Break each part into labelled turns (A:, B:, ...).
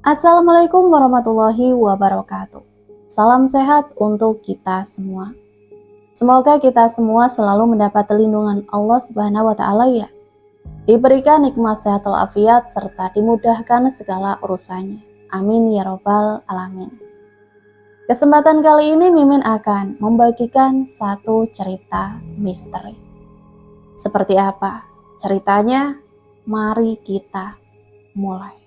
A: Assalamualaikum warahmatullahi wabarakatuh. Salam sehat untuk kita semua. Semoga kita semua selalu mendapat lindungan Allah Subhanahu wa taala ya. Diberikan nikmat sehat walafiat serta dimudahkan segala urusannya. Amin ya robbal alamin. Kesempatan kali ini Mimin akan membagikan satu cerita misteri. Seperti apa ceritanya? Mari kita mulai.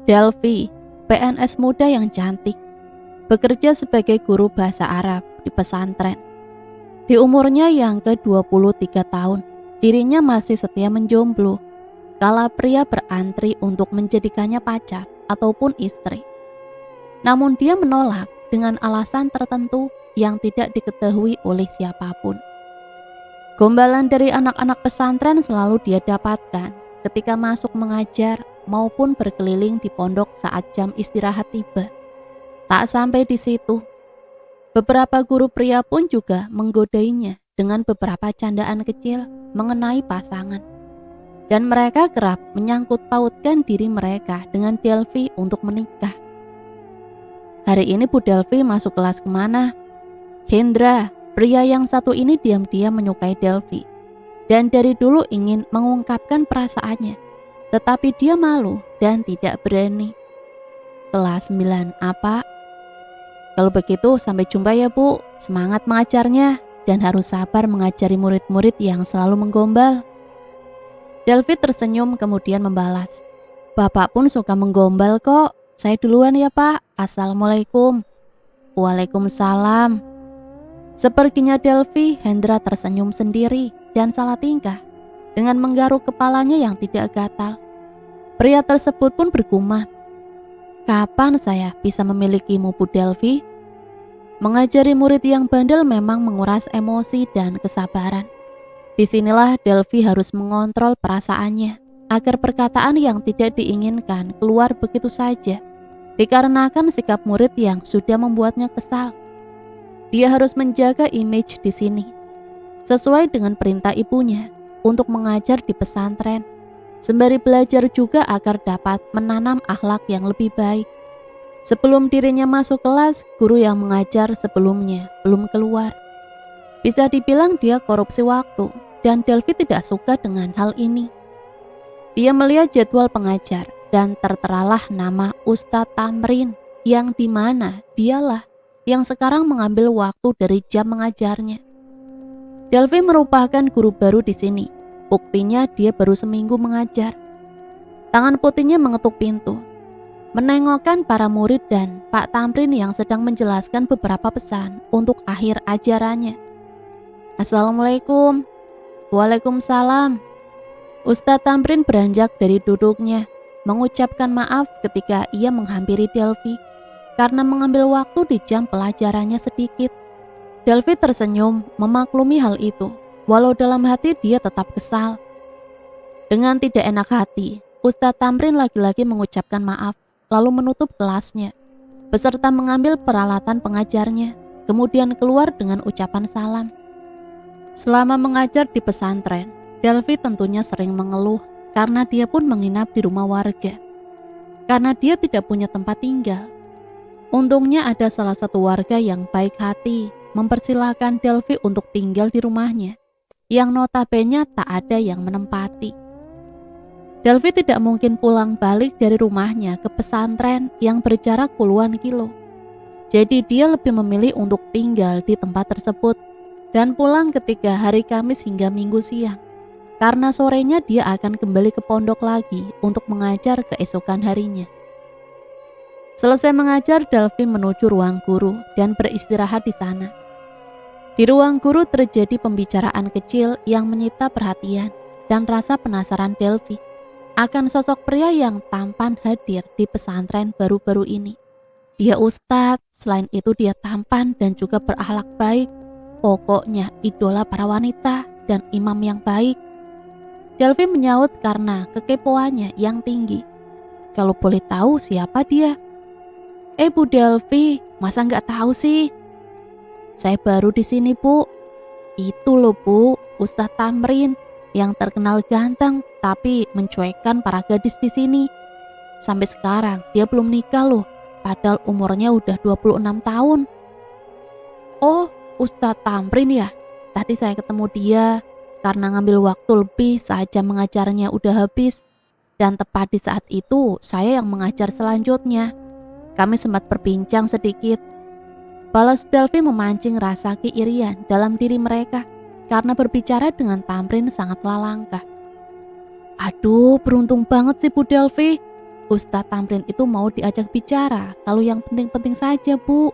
B: Delvi, PNS muda yang cantik, bekerja sebagai guru bahasa Arab di pesantren. Di umurnya yang ke-23 tahun, dirinya masih setia menjomblo, kala pria berantri untuk menjadikannya pacar ataupun istri. Namun dia menolak dengan alasan tertentu yang tidak diketahui oleh siapapun. Gombalan dari anak-anak pesantren selalu dia dapatkan ketika masuk mengajar maupun berkeliling di pondok saat jam istirahat tiba. Tak sampai di situ, beberapa guru pria pun juga menggodainya dengan beberapa candaan kecil mengenai pasangan. Dan mereka kerap menyangkut pautkan diri mereka dengan Delvi untuk menikah. Hari ini Bu Delvi masuk kelas kemana? Hendra, pria yang satu ini diam-diam menyukai Delvi. Dan dari dulu ingin mengungkapkan perasaannya. Tetapi dia malu dan tidak berani. Kelas 9 apa? Kalau begitu sampai jumpa ya Bu. Semangat mengajarnya dan harus sabar mengajari murid-murid yang selalu menggombal. Delvi tersenyum kemudian membalas. Bapak pun suka menggombal kok. Saya duluan ya Pak. Assalamualaikum. Waalaikumsalam. Seperginya Delvi, Hendra tersenyum sendiri dan salah tingkah dengan menggaruk kepalanya yang tidak gatal. Pria tersebut pun bergumam, "Kapan saya bisa memilikimu Bu Delvi?" Mengajari murid yang bandel memang menguras emosi dan kesabaran. Disinilah Delvi harus mengontrol perasaannya agar perkataan yang tidak diinginkan keluar begitu saja, dikarenakan sikap murid yang sudah membuatnya kesal. Dia harus menjaga image di sini, sesuai dengan perintah ibunya untuk mengajar di pesantren, sembari belajar juga agar dapat menanam akhlak yang lebih baik. Sebelum dirinya masuk kelas, guru yang mengajar sebelumnya belum keluar. Bisa dibilang dia korupsi waktu, dan Delvi tidak suka dengan hal ini. Dia melihat jadwal pengajar, dan terteralah nama Ustadz Tamrin, yang dimana dialah yang sekarang mengambil waktu dari jam mengajarnya. Delvi merupakan guru baru di sini. Buktinya dia baru seminggu mengajar. Tangan putihnya mengetuk pintu, menengokkan para murid dan Pak Tamrin yang sedang menjelaskan beberapa pesan untuk akhir ajarannya. Assalamualaikum. Waalaikumsalam. Ustadz Tamrin beranjak dari duduknya, mengucapkan maaf ketika ia menghampiri Delvi karena mengambil waktu di jam pelajarannya sedikit. Delvi tersenyum memaklumi hal itu, walau dalam hati dia tetap kesal. Dengan tidak enak hati, Ustadz Tamrin lagi-lagi mengucapkan maaf, lalu menutup kelasnya, beserta mengambil peralatan pengajarnya, kemudian keluar dengan ucapan salam. Selama mengajar di pesantren, Delvi tentunya sering mengeluh karena dia pun menginap di rumah warga. Karena dia tidak punya tempat tinggal. Untungnya ada salah satu warga yang baik hati, mempersilahkan Delvi untuk tinggal di rumahnya, yang notabene tak ada yang menempati. Delvi tidak mungkin pulang balik dari rumahnya ke pesantren yang berjarak puluhan kilo. Jadi dia lebih memilih untuk tinggal di tempat tersebut dan pulang ketika hari Kamis hingga Minggu siang. Karena sorenya dia akan kembali ke pondok lagi untuk mengajar keesokan harinya. Selesai mengajar, Delvi menuju ruang guru dan beristirahat di sana. Di ruang guru terjadi pembicaraan kecil yang menyita perhatian dan rasa penasaran Delvi akan sosok pria yang tampan hadir di pesantren baru-baru ini. Dia ustadz, selain itu dia tampan dan juga berakhlak baik. Pokoknya idola para wanita dan imam yang baik. Delvi menyaut karena kekepoannya yang tinggi. Kalau boleh tahu siapa dia? Bu Delvi, masa nggak tahu sih? Saya baru di sini Bu. Itu loh Bu, Ustadz Tamrin. yang terkenal ganteng tapi mencuekkan para gadis di sini. Sampai sekarang dia belum nikah loh, padahal umurnya udah 26 tahun. Oh, Ustadz Tamrin ya? Tadi saya ketemu dia karena ngambil waktu lebih saat jam mengajarnya udah habis. Dan tepat di saat itu saya yang mengajar selanjutnya. Kami sempat berbincang sedikit. Balas Delvi memancing rasa keirian dalam diri mereka karena berbicara dengan Tamrin sangatlah langka. Aduh, beruntung banget sih Bu Delvi. Ustadz Tamrin itu mau diajak bicara kalau yang penting-penting saja, Bu.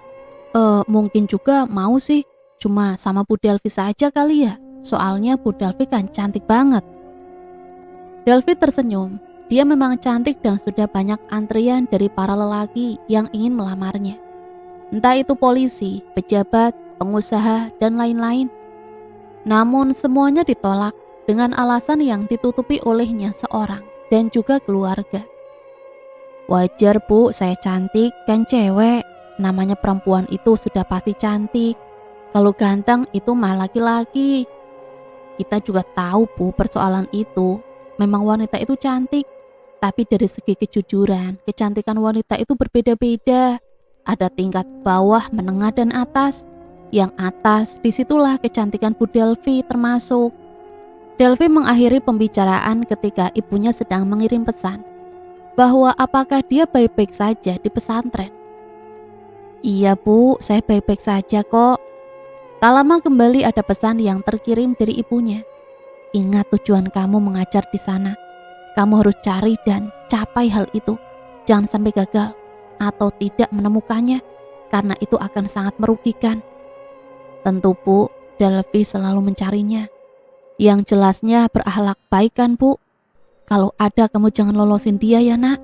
B: Mungkin juga mau sih, cuma sama Bu Delvi saja kali ya. Soalnya Bu Delvi kan cantik banget. Delvi tersenyum. Dia memang cantik dan sudah banyak antrian dari para lelaki yang ingin melamarnya. Entah itu polisi, pejabat, pengusaha, dan lain-lain. Namun semuanya ditolak dengan alasan yang ditutupi olehnya seorang dan juga keluarga. Wajar Bu, saya cantik, kan cewek. Namanya perempuan itu sudah pasti cantik. Kalau ganteng itu mah laki-laki. Kita juga tahu Bu persoalan itu. Memang wanita itu cantik. Tapi dari segi kejujuran, kecantikan wanita itu berbeda-beda. Ada tingkat bawah, menengah, dan atas. Yang atas, disitulah kecantikan Bu Delvi termasuk. Delvi mengakhiri pembicaraan ketika ibunya sedang mengirim pesan bahwa apakah dia baik-baik saja di pesantren. Iya Bu, saya baik-baik saja kok. Tak lama kembali ada pesan yang terkirim dari ibunya. Ingat tujuan kamu mengajar di sana. Kamu harus cari dan capai hal itu. Jangan sampai gagal atau tidak menemukannya, karena itu akan sangat merugikan. Tentu Bu, Delvi selalu mencarinya. Yang jelasnya berakhlak baik kan Bu? Kalau ada kamu jangan lolosin dia ya nak.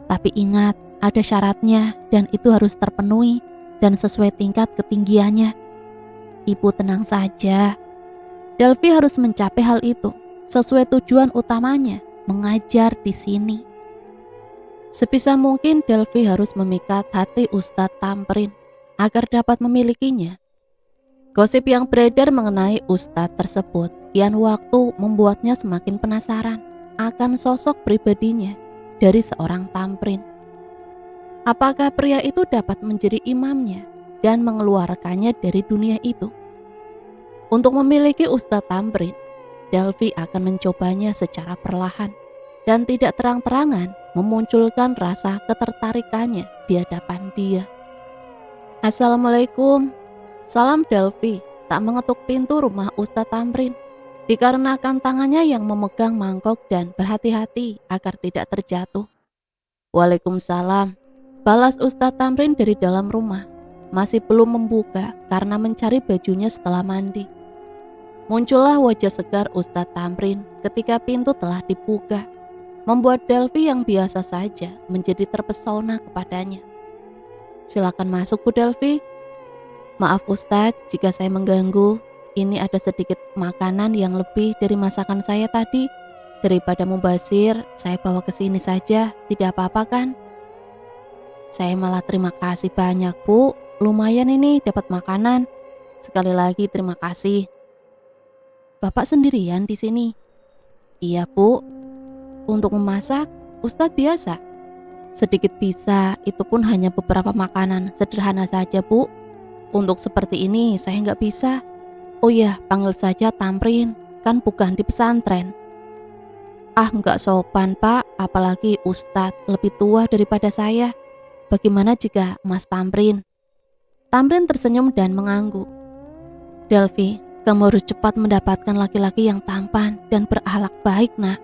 B: Tapi ingat, ada syaratnya dan itu harus terpenuhi dan sesuai tingkat ketinggiannya. Ibu tenang saja. Delvi harus mencapai hal itu sesuai tujuan utamanya, mengajar di sini. Sebisa mungkin Delvi harus memikat hati Ustadz Tamrin agar dapat memilikinya. Gosip yang beredar mengenai Ustadz tersebut kian waktu membuatnya semakin penasaran akan sosok pribadinya dari seorang Tamrin. Apakah pria itu dapat menjadi imamnya dan mengeluarkannya dari dunia itu? Untuk memiliki Ustadz Tamrin, Delvi akan mencobanya secara perlahan dan tidak terang-terangan memunculkan rasa ketertarikannya di hadapan dia. Assalamualaikum. Salam Delvi, tak mengetuk pintu rumah Ustadz Tamrin, dikarenakan tangannya yang memegang mangkok dan berhati-hati agar tidak terjatuh. Waalaikumsalam, balas Ustadz Tamrin dari dalam rumah, masih belum membuka karena mencari bajunya setelah mandi. Muncullah wajah segar Ustadz Tamrin ketika pintu telah dibuka, membuat Delvi yang biasa saja menjadi terpesona kepadanya. Silakan masuk Bu Delvi. Maaf Ustadz jika saya mengganggu, ini ada sedikit makanan yang lebih dari masakan saya tadi. Daripada mubazir, saya bawa ke sini saja, tidak apa-apa kan? Saya malah terima kasih banyak Bu, lumayan ini dapat makanan. Sekali lagi terima kasih. Bapak sendirian di sini? Iya Bu. Untuk memasak, Ustadz biasa. Sedikit bisa, itu pun hanya beberapa makanan sederhana saja Bu. Untuk seperti ini saya nggak bisa. Oh ya, panggil saja Tamrin, kan bukan di pesantren. Ah, nggak sopan Pak, apalagi Ustadz lebih tua daripada saya. Bagaimana jika Mas Tamrin? Tamrin tersenyum dan mengangguk. Delvi, kamu harus cepat mendapatkan laki-laki yang tampan dan berakhlak baik nak,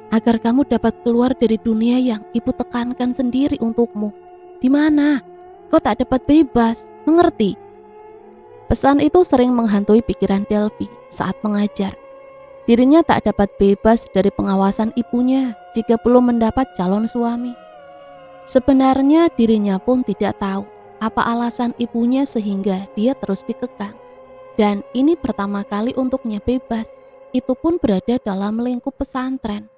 B: agar kamu dapat keluar dari dunia yang ibu tekankan sendiri untukmu. Di mana? Kau tak dapat bebas, mengerti? Pesan itu sering menghantui pikiran Delvi saat mengajar. Dirinya tak dapat bebas dari pengawasan ibunya jika belum mendapat calon suami. Sebenarnya dirinya pun tidak tahu apa alasan ibunya sehingga dia terus dikekang. Dan ini pertama kali untuknya bebas, itu pun berada dalam lingkup pesantren.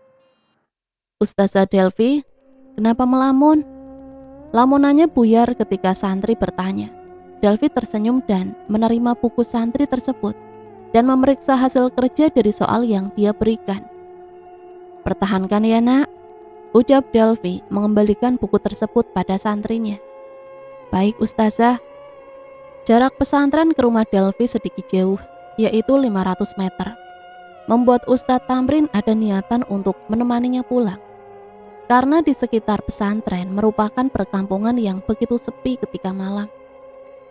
B: Ustazah Delvi, kenapa melamun? Lamunannya buyar ketika santri bertanya. Delvi tersenyum dan menerima buku santri tersebut. dan memeriksa hasil kerja dari soal yang dia berikan. "Pertahankan ya nak," ucap Delvi mengembalikan buku tersebut pada santrinya. "Baik Ustazah." Jarak pesantren ke rumah Delvi sedikit jauh, yaitu 500 meter. Membuat Ustadz Tamrin ada niatan untuk menemaninya pulang. Karena di sekitar pesantren merupakan perkampungan yang begitu sepi ketika malam.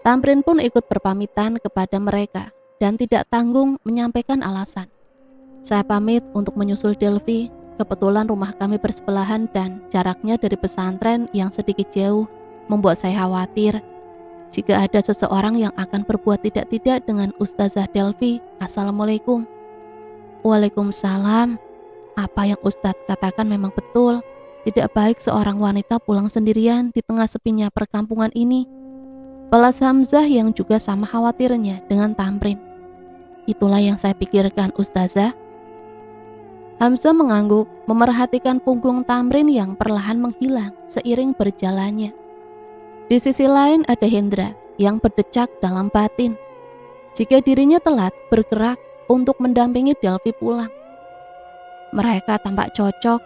B: Tamrin pun ikut berpamitan kepada mereka dan tidak tanggung menyampaikan alasan. "Saya pamit untuk menyusul Delvi, kebetulan rumah kami bersebelahan dan jaraknya dari pesantren yang sedikit jauh membuat saya khawatir jika ada seseorang yang akan berbuat tidak-tidak dengan Ustazah Delvi. Assalamualaikum." "Waalaikumsalam. Apa yang Ustadz katakan memang betul. Tidak baik seorang wanita pulang sendirian di tengah sepinya perkampungan ini," balas Hamzah yang juga sama khawatirnya dengan Tamrin. "Itulah yang saya pikirkan Ustazah." Hamzah mengangguk, memerhatikan punggung Tamrin yang perlahan menghilang seiring berjalannya. Di sisi lain ada Hendra yang berdecak dalam batin. Jika dirinya telat bergerak untuk mendampingi Delvi pulang. "Mereka tampak cocok,"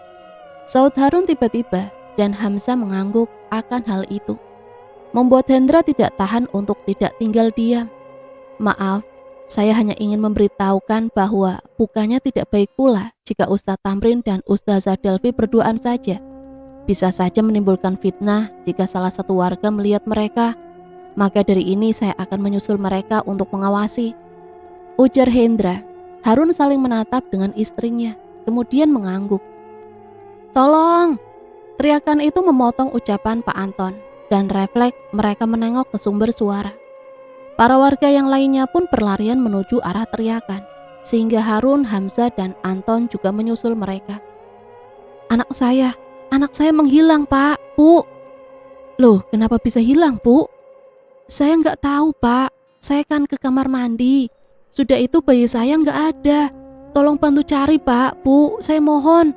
B: saut Harun tiba-tiba, dan Hamzah mengangguk akan hal itu. Membuat Hendra tidak tahan untuk tidak tinggal diam. "Maaf, saya hanya ingin memberitahukan bahwa bukannya tidak baik pula jika Ustadz Tamrin dan Ustazah Delvi berduaan saja. Bisa saja menimbulkan fitnah jika salah satu warga melihat mereka. Maka dari ini saya akan menyusul mereka untuk mengawasi," ujar Hendra. Harun saling menatap dengan istrinya, kemudian mengangguk. "Tolong!" Teriakan itu memotong ucapan Pak Anton, dan refleks mereka menengok ke sumber suara. Para warga yang lainnya pun berlarian menuju arah teriakan, sehingga Harun, Hamzah, dan Anton juga menyusul mereka. Anak saya menghilang Pak, Bu." "Loh, kenapa bisa hilang Bu?" "Saya nggak tahu Pak, saya kan ke kamar mandi. Sudah itu bayi saya nggak ada. Tolong bantu cari Pak, Bu, saya mohon."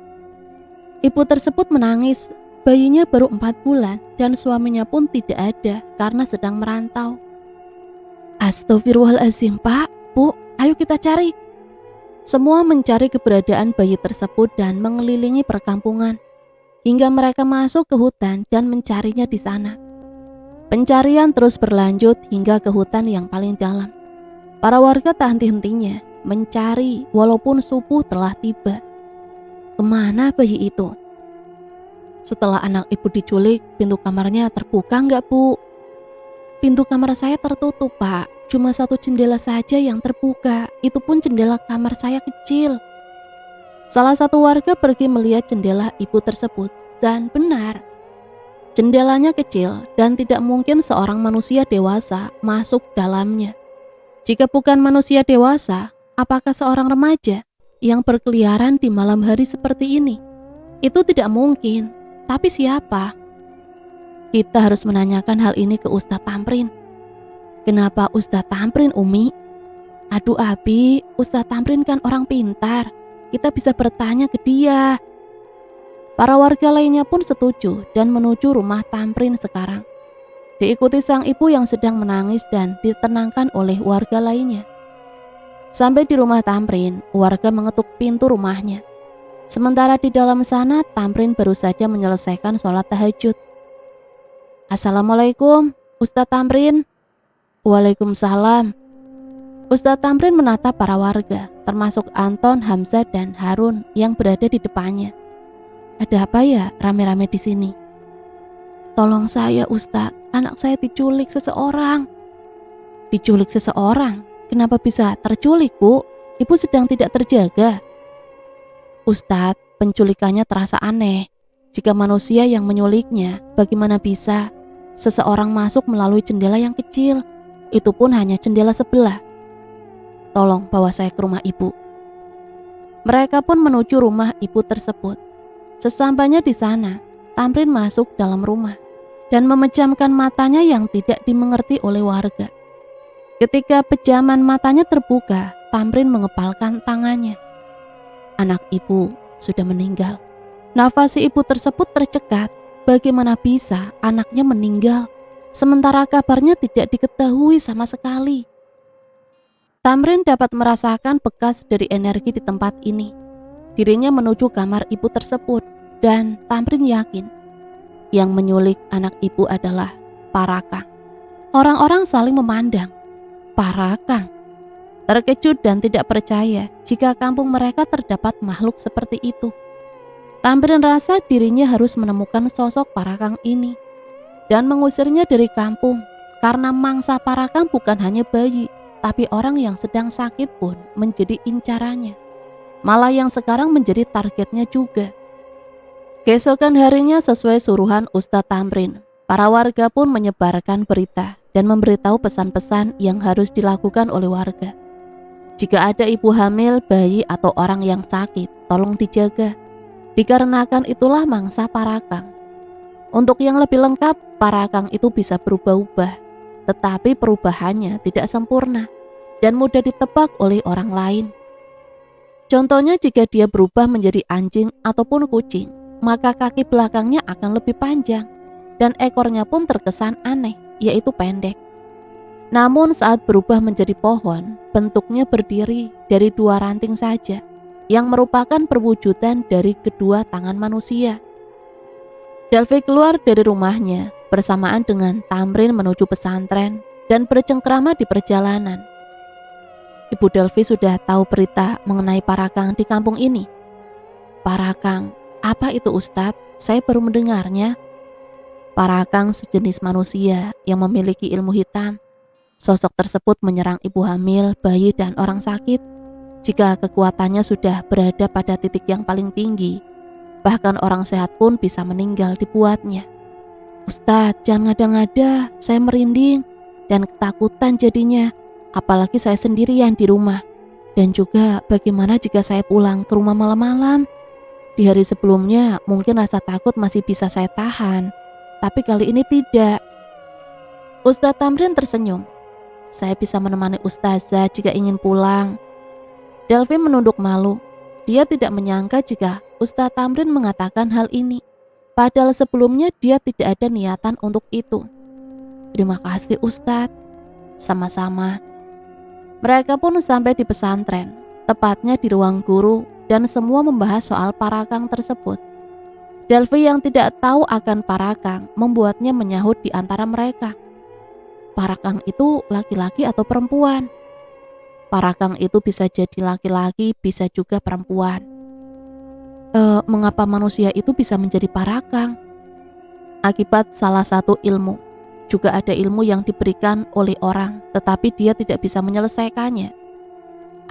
B: Ibu tersebut menangis. Bayinya baru 4 bulan dan suaminya pun tidak ada karena sedang merantau. "Astagfirullahaladzim Pak, Bu, ayo kita cari." Semua mencari keberadaan bayi tersebut dan mengelilingi perkampungan hingga mereka masuk ke hutan dan mencarinya di sana. Pencarian terus berlanjut hingga ke hutan yang paling dalam. Para warga tak henti-hentinya mencari walaupun subuh telah tiba. Kemana bayi itu? "Setelah anak ibu diculik, pintu kamarnya terbuka nggak Bu?" "Pintu kamar saya tertutup Pak, cuma satu jendela saja yang terbuka, itu pun jendela kamar saya kecil." Salah satu warga pergi melihat jendela ibu tersebut, dan benar, jendelanya kecil dan tidak mungkin seorang manusia dewasa masuk dalamnya. Jika bukan manusia dewasa, apakah seorang remaja yang berkeliaran di malam hari seperti ini? Itu tidak mungkin. Tapi siapa? Kita harus menanyakan hal ini ke Ustadz Tamrin. "Kenapa Ustadz Tamrin, Umi?" "Aduh Abi, Ustadz Tamrin kan orang pintar. Kita bisa bertanya ke dia." Para warga lainnya pun setuju dan menuju rumah Tamrin sekarang. Diikuti sang ibu yang sedang menangis dan ditenangkan oleh warga lainnya. Sampai di rumah Tamrin, warga mengetuk pintu rumahnya. Sementara di dalam sana, Tamrin baru saja menyelesaikan sholat tahajud. "Assalamualaikum, Ustadz Tamrin." "Waalaikumsalam." Ustadz Tamrin menatap para warga, termasuk Anton, Hamzah, dan Harun yang berada di depannya. "Ada apa ya rame-rame di sini?" "Tolong saya Ustadz, anak saya diculik seseorang." "Diculik seseorang? Kenapa bisa terculik Bu? Ibu sedang tidak terjaga." "Ustadz, penculikannya terasa aneh. Jika manusia yang menyuliknya, bagaimana bisa seseorang masuk melalui jendela yang kecil? Itu pun hanya jendela sebelah. Tolong bawa saya ke rumah ibu." Mereka pun menuju rumah ibu tersebut. Sesampainya di sana, Tamrin masuk dalam rumah dan memejamkan matanya yang tidak dimengerti oleh warga. Ketika pejaman matanya terbuka, Tamrin mengepalkan tangannya. Anak ibu sudah meninggal. Nafas si ibu tersebut tercekat. Bagaimana bisa anaknya meninggal, sementara kabarnya tidak diketahui sama sekali? Tamrin dapat merasakan bekas dari energi di tempat ini. Dirinya menuju kamar ibu tersebut dan Tamrin yakin yang menyulik anak ibu adalah Parakang. Orang-orang saling memandang. Parakang terkejut dan tidak percaya jika kampung mereka terdapat makhluk seperti itu. Tamrin rasa dirinya harus menemukan sosok Parakang ini dan mengusirnya dari kampung karena mangsa Parakang bukan hanya bayi, tapi orang yang sedang sakit pun menjadi incarannya. Malah yang sekarang menjadi targetnya juga. Keesokan harinya sesuai suruhan Ustadz Tamrin, para warga pun menyebarkan berita dan memberitahu pesan-pesan yang harus dilakukan oleh warga. Jika ada ibu hamil, bayi, atau orang yang sakit, tolong dijaga. Dikarenakan itulah mangsa Parakang. Untuk yang lebih lengkap, Parakang itu bisa berubah-ubah, tetapi perubahannya tidak sempurna dan mudah ditebak oleh orang lain. Contohnya jika dia berubah menjadi anjing ataupun kucing, maka kaki belakangnya akan lebih panjang dan ekornya pun terkesan aneh, yaitu pendek. Namun saat berubah menjadi pohon, bentuknya berdiri dari 2 ranting saja, yang merupakan perwujudan dari kedua tangan manusia. Delvi keluar dari rumahnya bersamaan dengan Tamrin menuju pesantren dan bercengkrama di perjalanan. Ibu Delvi sudah tahu berita mengenai Parakang di kampung ini. Parakang, apa itu Ustadz? Saya baru mendengarnya. Parakang sejenis manusia yang memiliki ilmu hitam. Sosok tersebut menyerang ibu hamil, bayi, dan orang sakit. Jika kekuatannya sudah berada pada titik yang paling tinggi, bahkan orang sehat pun bisa meninggal dibuatnya. Ustadz, jangan ngada-ngada, saya merinding dan ketakutan jadinya, apalagi saya sendirian di rumah. Dan juga bagaimana jika saya pulang ke rumah malam-malam? Di hari sebelumnya mungkin rasa takut masih bisa saya tahan, tapi kali ini tidak. Ustadz Tamrin tersenyum. Saya bisa menemani Ustazah jika ingin pulang. Delvi menunduk malu. Dia tidak menyangka jika Ustadz Tamrin mengatakan hal ini. Padahal sebelumnya dia tidak ada niatan untuk itu. Terima kasih Ustadz. Sama-sama. Mereka pun sampai di pesantren, tepatnya di ruang guru, dan semua membahas soal Parakang tersebut. Delvi yang tidak tahu akan Parakang membuatnya menyahut di antara mereka. Parakang itu laki-laki atau perempuan? Parakang itu bisa jadi laki-laki, bisa juga perempuan. Mengapa manusia itu bisa menjadi Parakang? Akibat salah satu ilmu. Juga ada ilmu yang diberikan oleh orang, tetapi dia tidak bisa menyelesaikannya.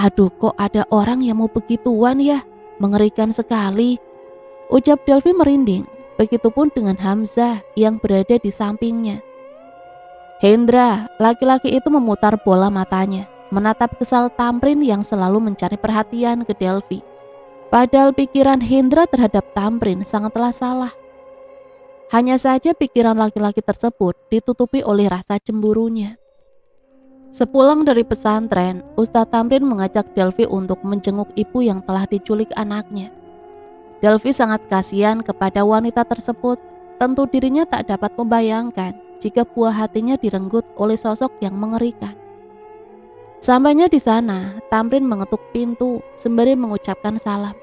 B: Aduh, kok ada orang yang mau begituan ya? Mengerikan sekali. Ucap Delvi merinding. Begitupun dengan Hamzah yang berada di sampingnya. Hendra, laki-laki itu memutar bola matanya, menatap kesal Tamrin yang selalu mencari perhatian ke Delvi. Padahal pikiran Hendra terhadap Tamrin sangatlah salah. Hanya saja pikiran laki-laki tersebut ditutupi oleh rasa cemburunya. Sepulang dari pesantren, Ustadz Tamrin mengajak Delvi untuk menjenguk ibu yang telah diculik anaknya. Delvi sangat kasihan kepada wanita tersebut. Tentu dirinya tak dapat membayangkan jika buah hatinya direnggut oleh sosok yang mengerikan. Sampainya di sana, Tamrin mengetuk pintu sembari mengucapkan salam.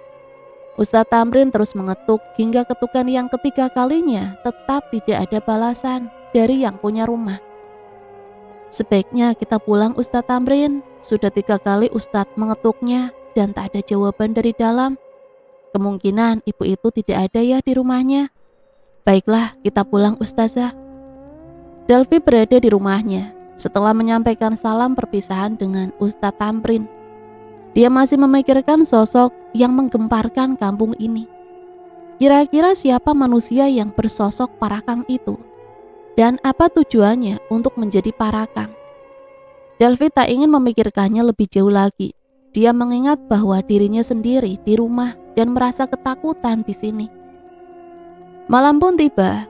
B: Ustadz Tamrin terus mengetuk hingga ketukan yang ketiga kalinya tetap tidak ada balasan dari yang punya rumah. Sebaiknya kita pulang Ustadz Tamrin. Sudah 3 kali Ustadz mengetuknya dan tak ada jawaban dari dalam. Kemungkinan ibu itu tidak ada ya di rumahnya. Baiklah, kita pulang Ustazah. Delvi berada di rumahnya setelah menyampaikan salam perpisahan dengan Ustadz Tamrin. Dia masih memikirkan sosok yang menggemparkan kampung ini. Kira-kira siapa manusia yang bersosok Parakang itu? Dan apa tujuannya untuk menjadi Parakang? Delvi tak ingin memikirkannya lebih jauh lagi. Dia mengingat bahwa dirinya sendiri di rumah dan merasa ketakutan di sini. Malam pun tiba.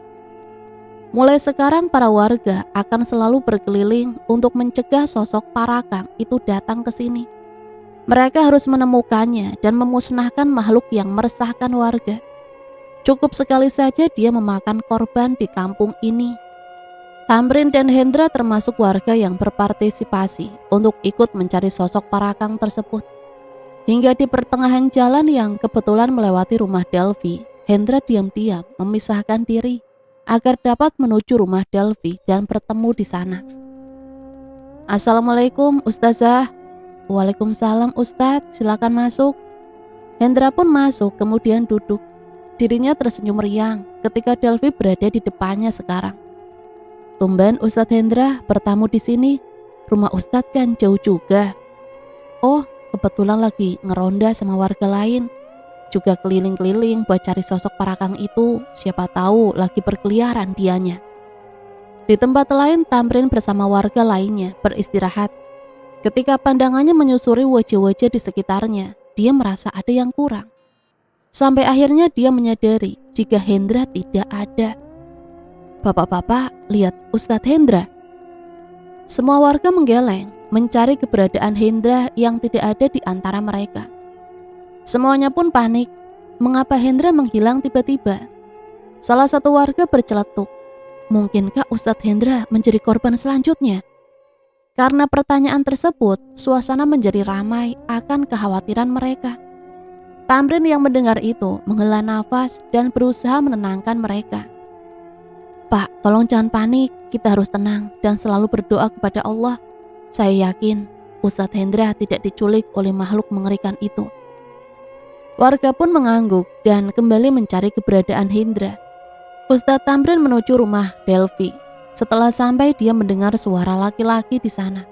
B: Mulai sekarang para warga akan selalu berkeliling untuk mencegah sosok Parakang itu datang ke sini. Mereka harus menemukannya dan memusnahkan makhluk yang meresahkan warga. Cukup sekali saja dia memakan korban di kampung ini. Tamrin dan Hendra termasuk warga yang berpartisipasi untuk ikut mencari sosok Parakang tersebut. Hingga di pertengahan jalan yang kebetulan melewati rumah Delvi, Hendra diam-diam memisahkan diri agar dapat menuju rumah Delvi dan bertemu di sana. Assalamualaikum Ustazah. Waalaikumsalam Ustadz, silakan masuk. Hendra pun masuk kemudian duduk. Dirinya tersenyum riang ketika Delvi berada di depannya sekarang. Tumben Ustadz Hendra bertamu di sini. Rumah Ustadz kan jauh juga. Oh, kebetulan lagi ngeronda sama warga lain. Juga keliling-keliling buat cari sosok Parakang itu. Siapa tahu lagi berkeliaran dianya. Di tempat lain Tamrin bersama warga lainnya beristirahat. Ketika pandangannya menyusuri wajah-wajah di sekitarnya, dia merasa ada yang kurang. Sampai akhirnya dia menyadari jika Hendra tidak ada. Bapak-bapak, lihat Ustadz Hendra. Semua warga menggeleng mencari keberadaan Hendra yang tidak ada di antara mereka. Semuanya pun panik. Mengapa Hendra menghilang tiba-tiba? Salah satu warga berceletuk. Mungkinkah Ustadz Hendra menjadi korban selanjutnya? Karena pertanyaan tersebut, suasana menjadi ramai akan kekhawatiran mereka. Tamrin yang mendengar itu menghela nafas dan berusaha menenangkan mereka. Pak, tolong jangan panik, kita harus tenang dan selalu berdoa kepada Allah. Saya yakin Ustadz Hendra tidak diculik oleh makhluk mengerikan itu. Warga pun mengangguk dan kembali mencari keberadaan Hendra. Ustadz Tamrin menuju rumah Delvi. Setelah sampai dia mendengar suara laki-laki di sana.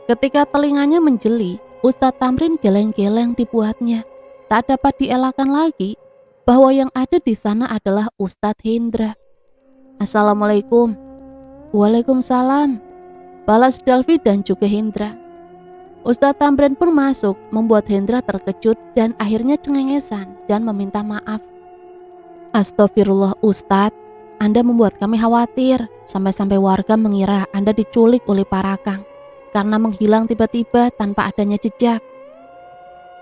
B: Ketika telinganya menjeli, Ustadz Tamrin geleng-geleng dibuatnya. Tak dapat dielakkan lagi bahwa yang ada di sana adalah Ustadz Hendra. Assalamualaikum. Waalaikumsalam, balas Delvi dan juga Hendra. Ustadz Tamrin pun masuk membuat Hendra terkejut dan akhirnya cengengesan dan meminta maaf. Astagfirullah Ustadz, Anda membuat kami khawatir sampai-sampai warga mengira Anda diculik oleh Parakang karena menghilang tiba-tiba tanpa adanya jejak.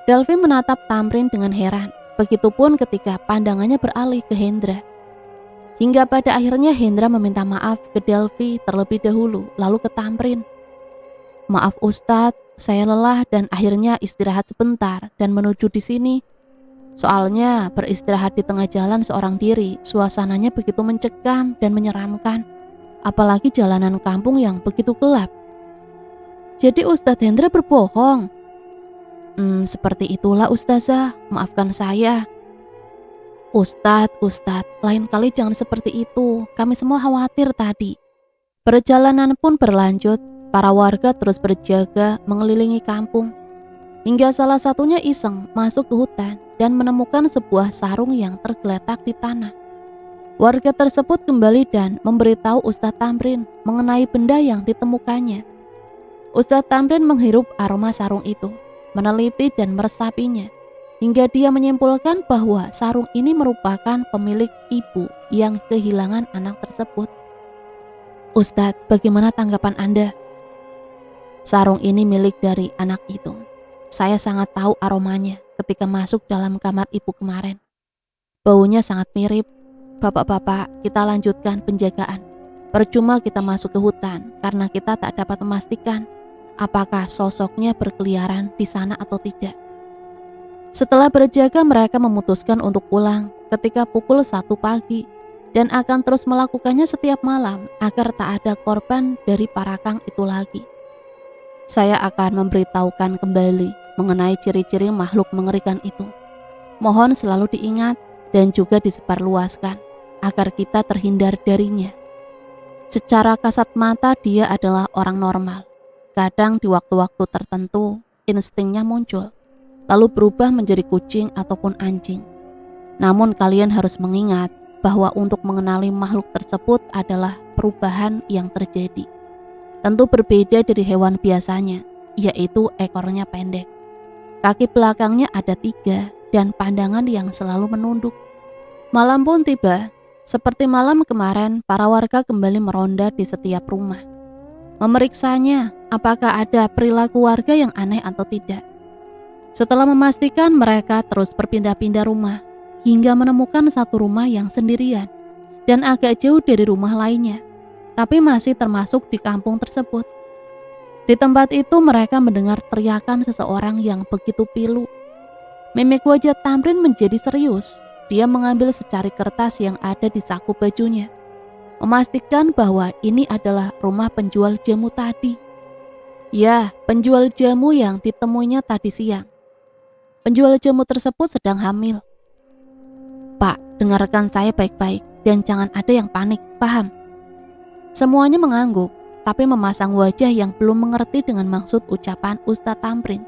B: Delvi menatap Tamrin dengan heran, begitupun ketika pandangannya beralih ke Hendra. Hingga pada akhirnya Hendra meminta maaf ke Delvi terlebih dahulu, lalu ke Tamrin. Maaf Ustadz, saya lelah dan akhirnya istirahat sebentar dan menuju di sini. Soalnya beristirahat di tengah jalan seorang diri, suasananya begitu mencekam dan menyeramkan. Apalagi jalanan kampung yang begitu gelap. Jadi Ustadz Hendra berbohong? Seperti itulah Ustazah, maafkan saya. Ustadz, lain kali jangan seperti itu. Kami semua khawatir tadi. Perjalanan pun berlanjut. Para warga terus berjaga mengelilingi kampung. Hingga salah satunya iseng masuk ke hutan dan menemukan sebuah sarung yang tergeletak di tanah. Warga tersebut kembali dan memberitahu Ustadz Tamrin mengenai benda yang ditemukannya. Ustadz Tamrin menghirup aroma sarung itu, meneliti dan meresapinya. Hingga dia menyimpulkan bahwa sarung ini merupakan pemilik ibu yang kehilangan anak tersebut. Ustadz, bagaimana tanggapan Anda? Sarung ini milik dari anak itu. Saya sangat tahu aromanya ketika masuk dalam kamar ibu kemarin. Baunya sangat mirip. Bapak-bapak, kita lanjutkan penjagaan. Percuma kita masuk ke hutan karena kita tak dapat memastikan apakah sosoknya berkeliaran di sana atau tidak. Setelah berjaga, mereka memutuskan untuk pulang ketika pukul 1 pagi dan akan terus melakukannya setiap malam agar tak ada korban dari Parakang itu lagi. Saya akan memberitahukan kembali mengenai ciri-ciri makhluk mengerikan itu. Mohon selalu diingat dan juga disebarluaskan agar kita terhindar darinya. Secara kasat mata dia adalah orang normal. Kadang di waktu-waktu tertentu instingnya muncul, lalu berubah menjadi kucing ataupun anjing. Namun kalian harus mengingat bahwa untuk mengenali makhluk tersebut adalah perubahan yang terjadi. Tentu berbeda dari hewan biasanya, yaitu ekornya pendek. Kaki belakangnya ada 3 dan pandangan yang selalu menunduk. Malam pun tiba. Seperti malam kemarin, para warga kembali meronda di setiap rumah. Memeriksanya apakah ada perilaku warga yang aneh atau tidak. Setelah memastikan, mereka terus berpindah-pindah rumah hingga menemukan satu rumah yang sendirian dan agak jauh dari rumah lainnya. tapi masih termasuk di kampung tersebut. Di tempat itu mereka mendengar teriakan seseorang yang begitu pilu. Mimik wajah Tamrin menjadi serius. Dia mengambil secari kertas yang ada di saku bajunya, memastikan bahwa ini adalah rumah penjual jamu tadi. Ya, penjual jamu yang ditemuinya tadi siang. Penjual jamu tersebut sedang hamil. Pak, dengarkan saya baik-baik dan jangan ada yang panik, paham? Semuanya mengangguk, tapi memasang wajah yang belum mengerti dengan maksud ucapan Ustadz Tamrin.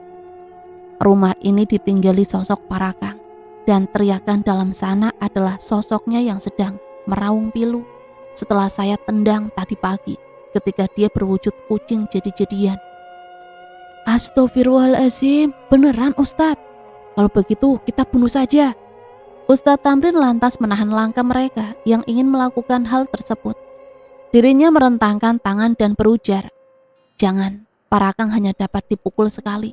B: Rumah ini ditinggali sosok Parakang, dan teriakan dalam sana adalah sosoknya yang sedang meraung pilu setelah saya tendang tadi pagi ketika dia berwujud kucing jadi-jadian. Astagfirullahaladzim, beneran Ustadz? Kalau begitu kita bunuh saja. Ustadz Tamrin lantas menahan langkah mereka yang ingin melakukan hal tersebut. Dirinya merentangkan tangan dan berujar, jangan, Parakang hanya dapat dipukul sekali.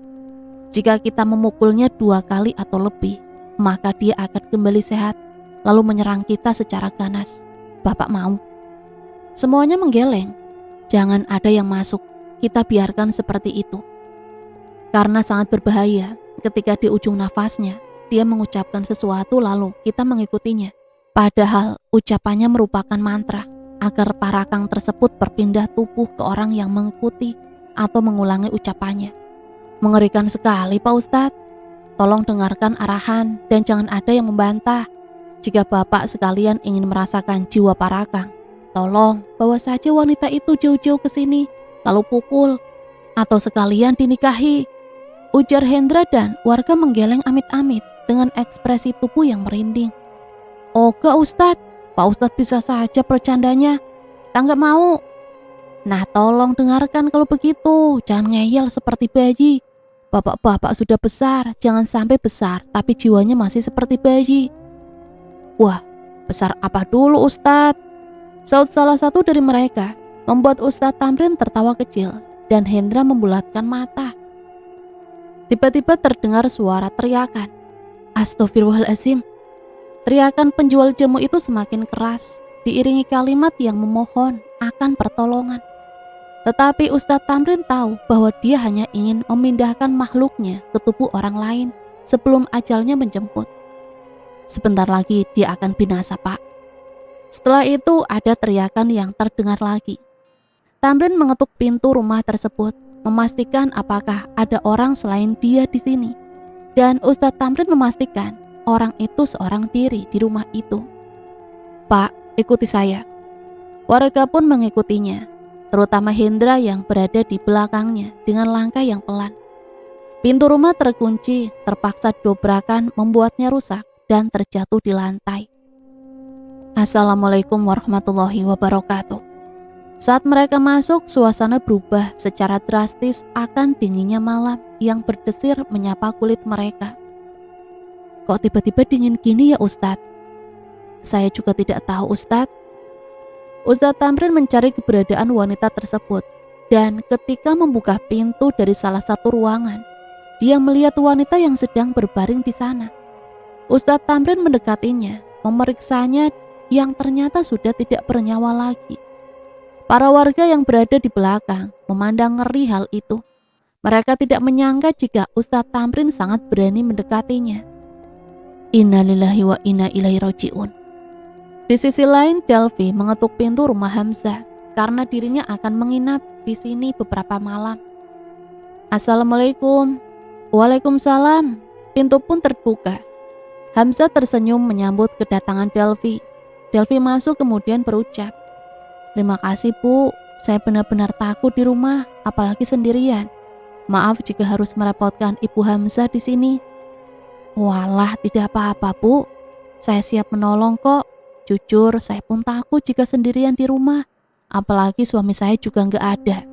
B: Jika kita memukulnya 2 kali atau lebih, maka dia akan kembali sehat, lalu menyerang kita secara ganas. Bapak mau? Semuanya menggeleng. Jangan ada yang masuk, kita biarkan seperti itu. Karena sangat berbahaya, ketika di ujung nafasnya, dia mengucapkan sesuatu lalu kita mengikutinya. Padahal ucapannya merupakan mantra, agar Parakang tersebut berpindah tubuh ke orang yang mengikuti atau mengulangi ucapannya. Mengerikan sekali Pak Ustadz. Tolong dengarkan arahan dan jangan ada yang membantah. Jika Bapak sekalian ingin merasakan jiwa Parakang, tolong bawa saja wanita itu jauh-jauh ke sini, lalu pukul, atau sekalian dinikahi, ujar Hendra dan warga menggeleng amit-amit dengan ekspresi tubuh yang merinding. Oga Ustadz, Pak Ustadz bisa saja bercandanya, kita nggak mau. Nah tolong dengarkan kalau begitu, jangan ngeyel seperti bayi. Bapak-bapak sudah besar, jangan sampai besar tapi jiwanya masih seperti bayi. Wah, besar apa dulu Ustadz? Saud salah satu dari mereka, membuat Ustadz Tamrin tertawa kecil dan Hendra membulatkan mata. Tiba-tiba terdengar suara teriakan. Astagfirullahaladzim. Teriakan penjual jamu itu semakin keras, diiringi kalimat yang memohon akan pertolongan. Tetapi Ustadz Tamrin tahu bahwa dia hanya ingin memindahkan makhluknya ke tubuh orang lain sebelum ajalnya menjemput. Sebentar lagi dia akan binasa, Pak. Setelah itu ada teriakan yang terdengar lagi. Tamrin mengetuk pintu rumah tersebut, memastikan apakah ada orang selain dia di sini. Dan Ustadz Tamrin memastikan orang itu seorang diri di rumah itu. Pak, ikuti saya. Warga pun mengikutinya, terutama Hendra yang berada di belakangnya dengan langkah yang pelan. Pintu rumah terkunci, terpaksa dobrakan membuatnya rusak dan terjatuh di lantai. Assalamualaikum warahmatullahi wabarakatuh. Saat mereka masuk, suasana berubah secara drastis akan dinginnya malam yang berdesir menyapa kulit mereka. Kok tiba-tiba dingin gini ya Ustadz? Saya juga tidak tahu Ustadz. Ustadz Tamrin mencari keberadaan wanita tersebut dan ketika membuka pintu dari salah satu ruangan, dia melihat wanita yang sedang berbaring di sana. Ustadz Tamrin mendekatinya, memeriksanya yang ternyata sudah tidak bernyawa lagi. Para warga yang berada di belakang memandang ngeri hal itu. Mereka tidak menyangka jika Ustadz Tamrin sangat berani mendekatinya. Innalillahi wa inna ilaihi raji'un. Di sisi lain, Delvi mengetuk pintu rumah Hamzah karena dirinya akan menginap di sini beberapa malam. Assalamualaikum. Waalaikumsalam. Pintu pun terbuka. Hamzah tersenyum menyambut kedatangan Delvi. Delvi masuk kemudian berucap, terima kasih Bu, saya benar-benar takut di rumah, apalagi sendirian. Maaf jika harus merepotkan Ibu Hamzah di sini. Walah, tidak apa-apa Bu, saya siap menolong kok. Jujur, saya pun takut jika sendirian di rumah, apalagi suami saya juga nggak ada.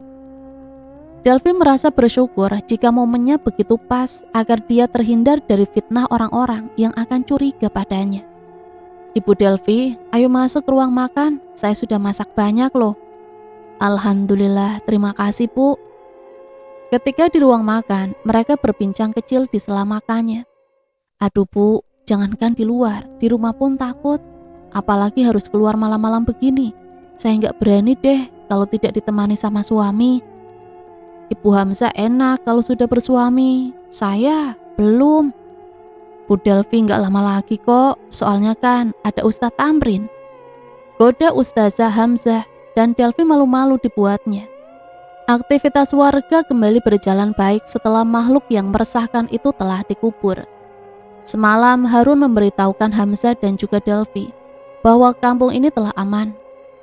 B: Delvi merasa bersyukur jika momennya begitu pas agar dia terhindar dari fitnah orang-orang yang akan curiga padanya. Ibu Delvi, ayo masuk ke ruang makan, saya sudah masak banyak loh. Alhamdulillah, terima kasih Bu. Ketika di ruang makan, mereka berbincang kecil di sela makannya. Aduh Bu, jangankan di luar, di rumah pun takut. Apalagi harus keluar malam-malam begini. saya nggak berani deh kalau tidak ditemani sama suami. Ibu Hamzah enak kalau sudah bersuami, saya belum. Bu Delvi nggak lama lagi kok, soalnya kan ada Ustadz Tamrin. Goda Ustazah Hamzah dan Delvi malu-malu dibuatnya. Aktivitas warga kembali berjalan baik setelah makhluk yang meresahkan itu telah dikubur. Semalam Harun memberitahukan Hamzah dan juga Delvi bahwa kampung ini telah aman.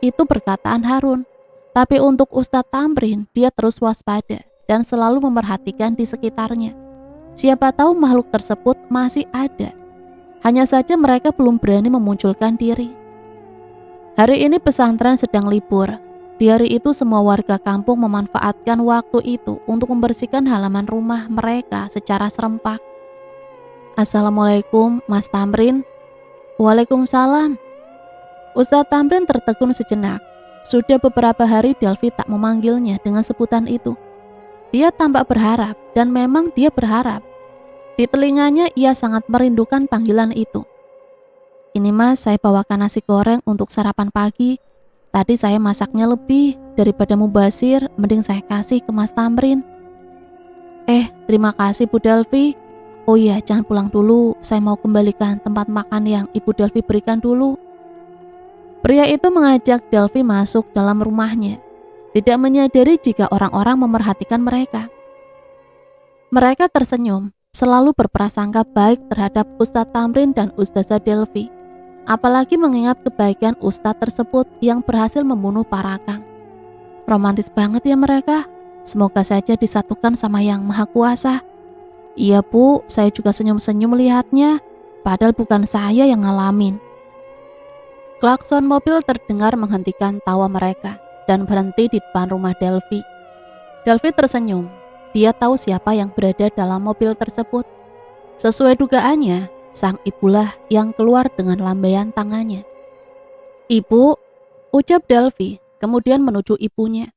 B: Itu perkataan Harun. Tapi untuk Ustadz Tamrin, dia terus waspada dan selalu memerhatikan di sekitarnya. Siapa tahu makhluk tersebut masih ada. Hanya saja mereka belum berani memunculkan diri. Hari ini pesantren sedang libur. Di hari itu semua warga kampung memanfaatkan waktu itu untuk membersihkan halaman rumah mereka secara serempak. Assalamualaikum, Mas Tamrin. Waalaikumsalam. Ustadz Tamrin tertegun sejenak. Sudah beberapa hari Delvi tak memanggilnya dengan sebutan itu. Dia tampak berharap dan memang dia berharap. Di telinganya ia sangat merindukan panggilan itu. Ini Mas, saya bawakan nasi goreng untuk sarapan pagi. Tadi saya masaknya lebih daripada mubazir, mending saya kasih ke Mas Tamrin. Terima kasih Bu Delvi. Oh iya, jangan pulang dulu, saya mau kembalikan tempat makan yang Ibu Delvi berikan dulu. Pria itu mengajak Delvi masuk dalam rumahnya, tidak menyadari jika orang-orang memerhatikan mereka. Mereka tersenyum, selalu berprasangka baik terhadap Ustadz Tamrin dan Ustazah Delvi. Apalagi mengingat kebaikan Ustadz tersebut yang berhasil membunuh Parakang. Romantis banget ya mereka. Semoga saja disatukan sama Yang Maha Kuasa. Iya Bu, saya juga senyum-senyum melihatnya. Padahal bukan saya yang ngalamin. Klakson mobil terdengar menghentikan tawa mereka dan berhenti di depan rumah Delvi. Delvi tersenyum. Dia tahu siapa yang berada dalam mobil tersebut. Sesuai dugaannya, sang ibulah yang keluar dengan lambaian tangannya. Ibu, ucap Delvi, kemudian menuju ibunya.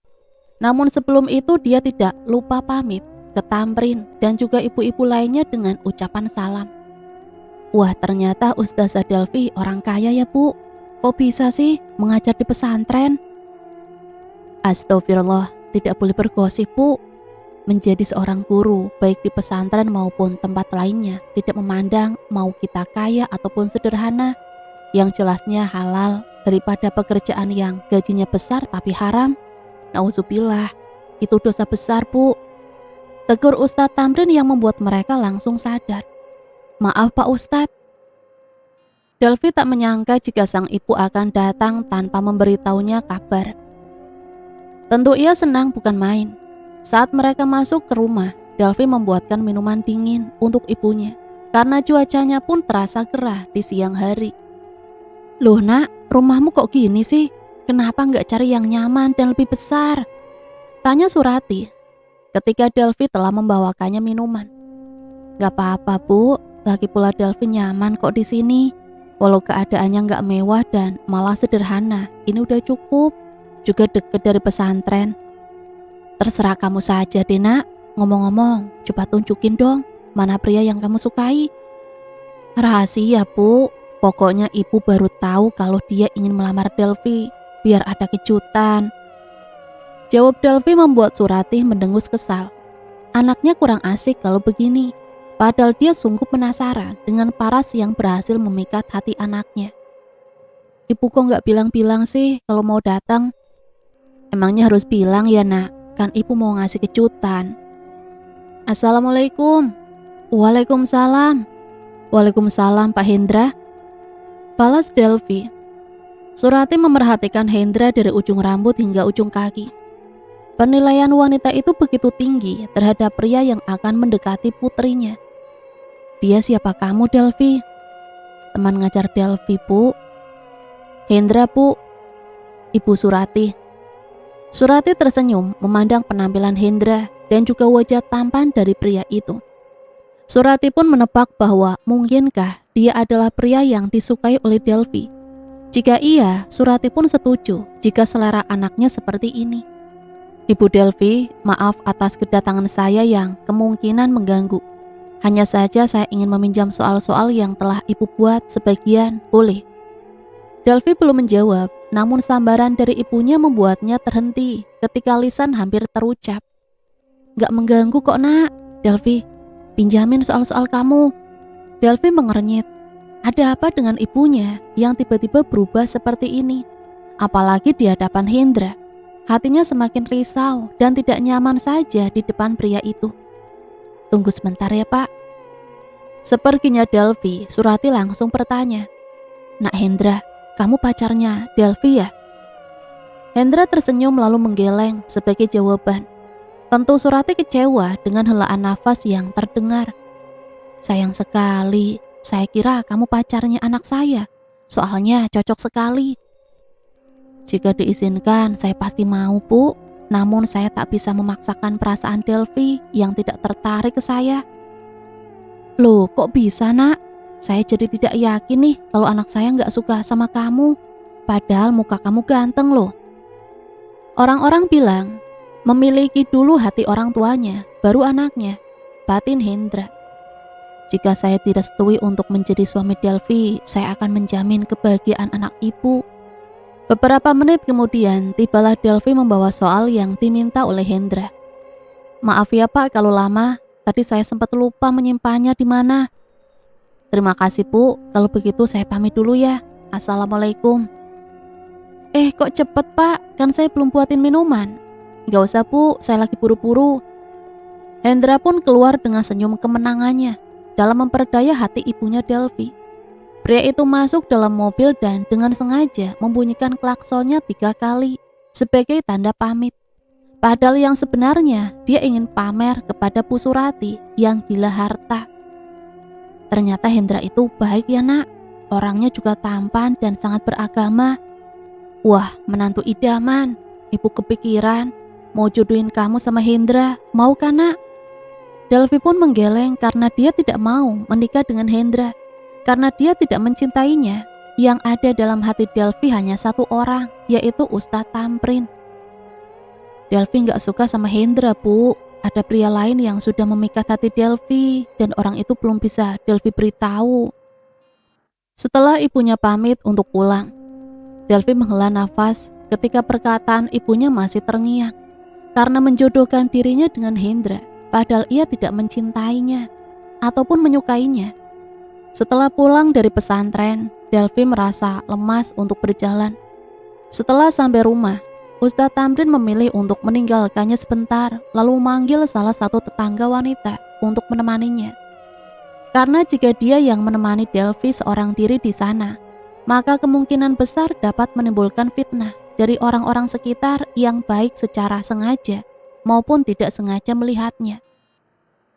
B: Namun sebelum itu dia tidak lupa pamit ke Tamrin dan juga ibu-ibu lainnya dengan ucapan salam. Wah, ternyata Ustazah Delvi orang kaya ya Bu. Kok bisa sih mengajar di pesantren? Astagfirullah, tidak boleh bergosip Bu. Menjadi seorang guru, baik di pesantren maupun tempat lainnya, tidak memandang mau kita kaya ataupun sederhana, yang jelasnya halal daripada pekerjaan yang gajinya besar tapi haram. Nauzubillah, itu dosa besar Bu. Tegur Ustadz Tamrin yang membuat mereka langsung sadar. Maaf Pak Ustadz. Delvi tak menyangka jika sang ibu akan datang tanpa memberitahunya kabar. Tentu ia senang bukan main. Saat mereka masuk ke rumah, Delvi membuatkan minuman dingin untuk ibunya karena cuacanya pun terasa gerah di siang hari. Loh nak, rumahmu kok gini sih? Kenapa nggak cari yang nyaman dan lebih besar? Tanya Surati ketika Delvi telah membawakannya minuman. Gak apa-apa Bu, lagi pula Delvi nyaman kok di sini. Walau keadaannya nggak mewah dan malah sederhana, ini udah cukup. Juga deket dari pesantren. Terserah kamu saja deh nak. Ngomong-ngomong, coba tunjukin dong mana pria yang kamu sukai. Rahasia Bu, pokoknya ibu baru tahu kalau dia ingin melamar Delvi, biar ada kejutan. Jawab Delvi membuat Surati mendengus kesal. Anaknya kurang asik kalau begini, padahal dia sungguh penasaran dengan paras yang berhasil memikat hati anaknya. Ibu kok nggak bilang-bilang sih kalau mau datang? Emangnya harus bilang ya nak? Kan ibu mau ngasih kejutan. Assalamualaikum. Waalaikumsalam. Waalaikumsalam Pak Hendra. Balas Delvi. Surati memerhatikan Hendra dari ujung rambut hingga ujung kaki. Penilaian wanita itu begitu tinggi terhadap pria yang akan mendekati putrinya. Dia siapa kamu Delvi? Teman ngajar Delvi Bu. Hendra Bu. Ibu Surati. Surati tersenyum memandang penampilan Hendra dan juga wajah tampan dari pria itu. Surati pun menebak bahwa mungkinkah dia adalah pria yang disukai oleh Delvi. Jika iya, Surati pun setuju jika selera anaknya seperti ini. Ibu Delvi, maaf atas kedatangan saya yang kemungkinan mengganggu. Hanya saja saya ingin meminjam soal-soal yang telah ibu buat sebagian, boleh? Delvi belum menjawab. namun sambaran dari ibunya membuatnya terhenti ketika lisan hampir terucap. Gak mengganggu kok nak, Delvi, pinjamin soal-soal kamu. Delvi mengernyit. Ada apa dengan ibunya yang tiba-tiba berubah seperti ini? Apalagi di hadapan Hendra. Hatinya semakin risau dan tidak nyaman saja di depan pria itu. Tunggu sebentar ya Pak. Seperginya Delvi, Surati langsung bertanya. Nak Hendra, kamu pacarnya Delvi ya? Hendra tersenyum lalu menggeleng sebagai jawaban. Tentu Surati kecewa dengan helaan nafas yang terdengar. Sayang sekali, saya kira kamu pacarnya anak saya. Soalnya cocok sekali. Jika diizinkan, saya pasti mau, Bu. Namun saya tak bisa memaksakan perasaan Delvi yang tidak tertarik ke saya. Loh, kok bisa nak? Saya jadi tidak yakin nih kalau anak saya nggak suka sama kamu. Padahal muka kamu ganteng loh. Orang-orang bilang, memiliki dulu hati orang tuanya, baru anaknya. Batin Hendra. Jika saya direstui untuk menjadi suami Delvi, saya akan menjamin kebahagiaan anak ibu. Beberapa menit kemudian, tibalah Delvi membawa soal yang diminta oleh Hendra. Maaf ya Pak kalau lama, tadi saya sempat lupa menyimpannya di mana. Terima kasih Bu, kalau begitu saya pamit dulu ya. Assalamualaikum. Kok cepet Pak, kan saya belum buatin minuman. Gak usah Bu, saya lagi buru-buru. Hendra pun keluar dengan senyum kemenangannya dalam memperdaya hati ibunya Delvi. Pria itu masuk dalam mobil dan dengan sengaja membunyikan klaksonnya 3 kali sebagai tanda pamit. Padahal yang sebenarnya dia ingin pamer kepada Bu Surati yang gila harta. Ternyata Hendra itu baik ya nak, orangnya juga tampan dan sangat beragama. Wah, menantu idaman, ibu kepikiran mau jodohin kamu sama Hendra, mau kan nak? Delvi pun menggeleng karena dia tidak mau menikah dengan Hendra. Karena dia tidak mencintainya, yang ada dalam hati Delvi hanya satu orang, yaitu Ustadz Tamrin. Delvi gak suka sama Hendra, Bu. Ada pria lain yang sudah memikat hati Delvi, dan orang itu belum bisa Delvi beritahu. Setelah ibunya pamit untuk pulang, Delvi menghela nafas ketika perkataan ibunya masih terngiang. Karena menjodohkan dirinya dengan Hendra, padahal ia tidak mencintainya, ataupun menyukainya. Setelah pulang dari pesantren, Delvi merasa lemas untuk berjalan. Setelah sampai rumah, Ustadz Tamrin memilih untuk meninggalkannya sebentar, lalu memanggil salah satu tetangga wanita untuk menemaninya. Karena jika dia yang menemani Delvi seorang diri di sana, maka kemungkinan besar dapat menimbulkan fitnah dari orang-orang sekitar yang baik secara sengaja maupun tidak sengaja melihatnya.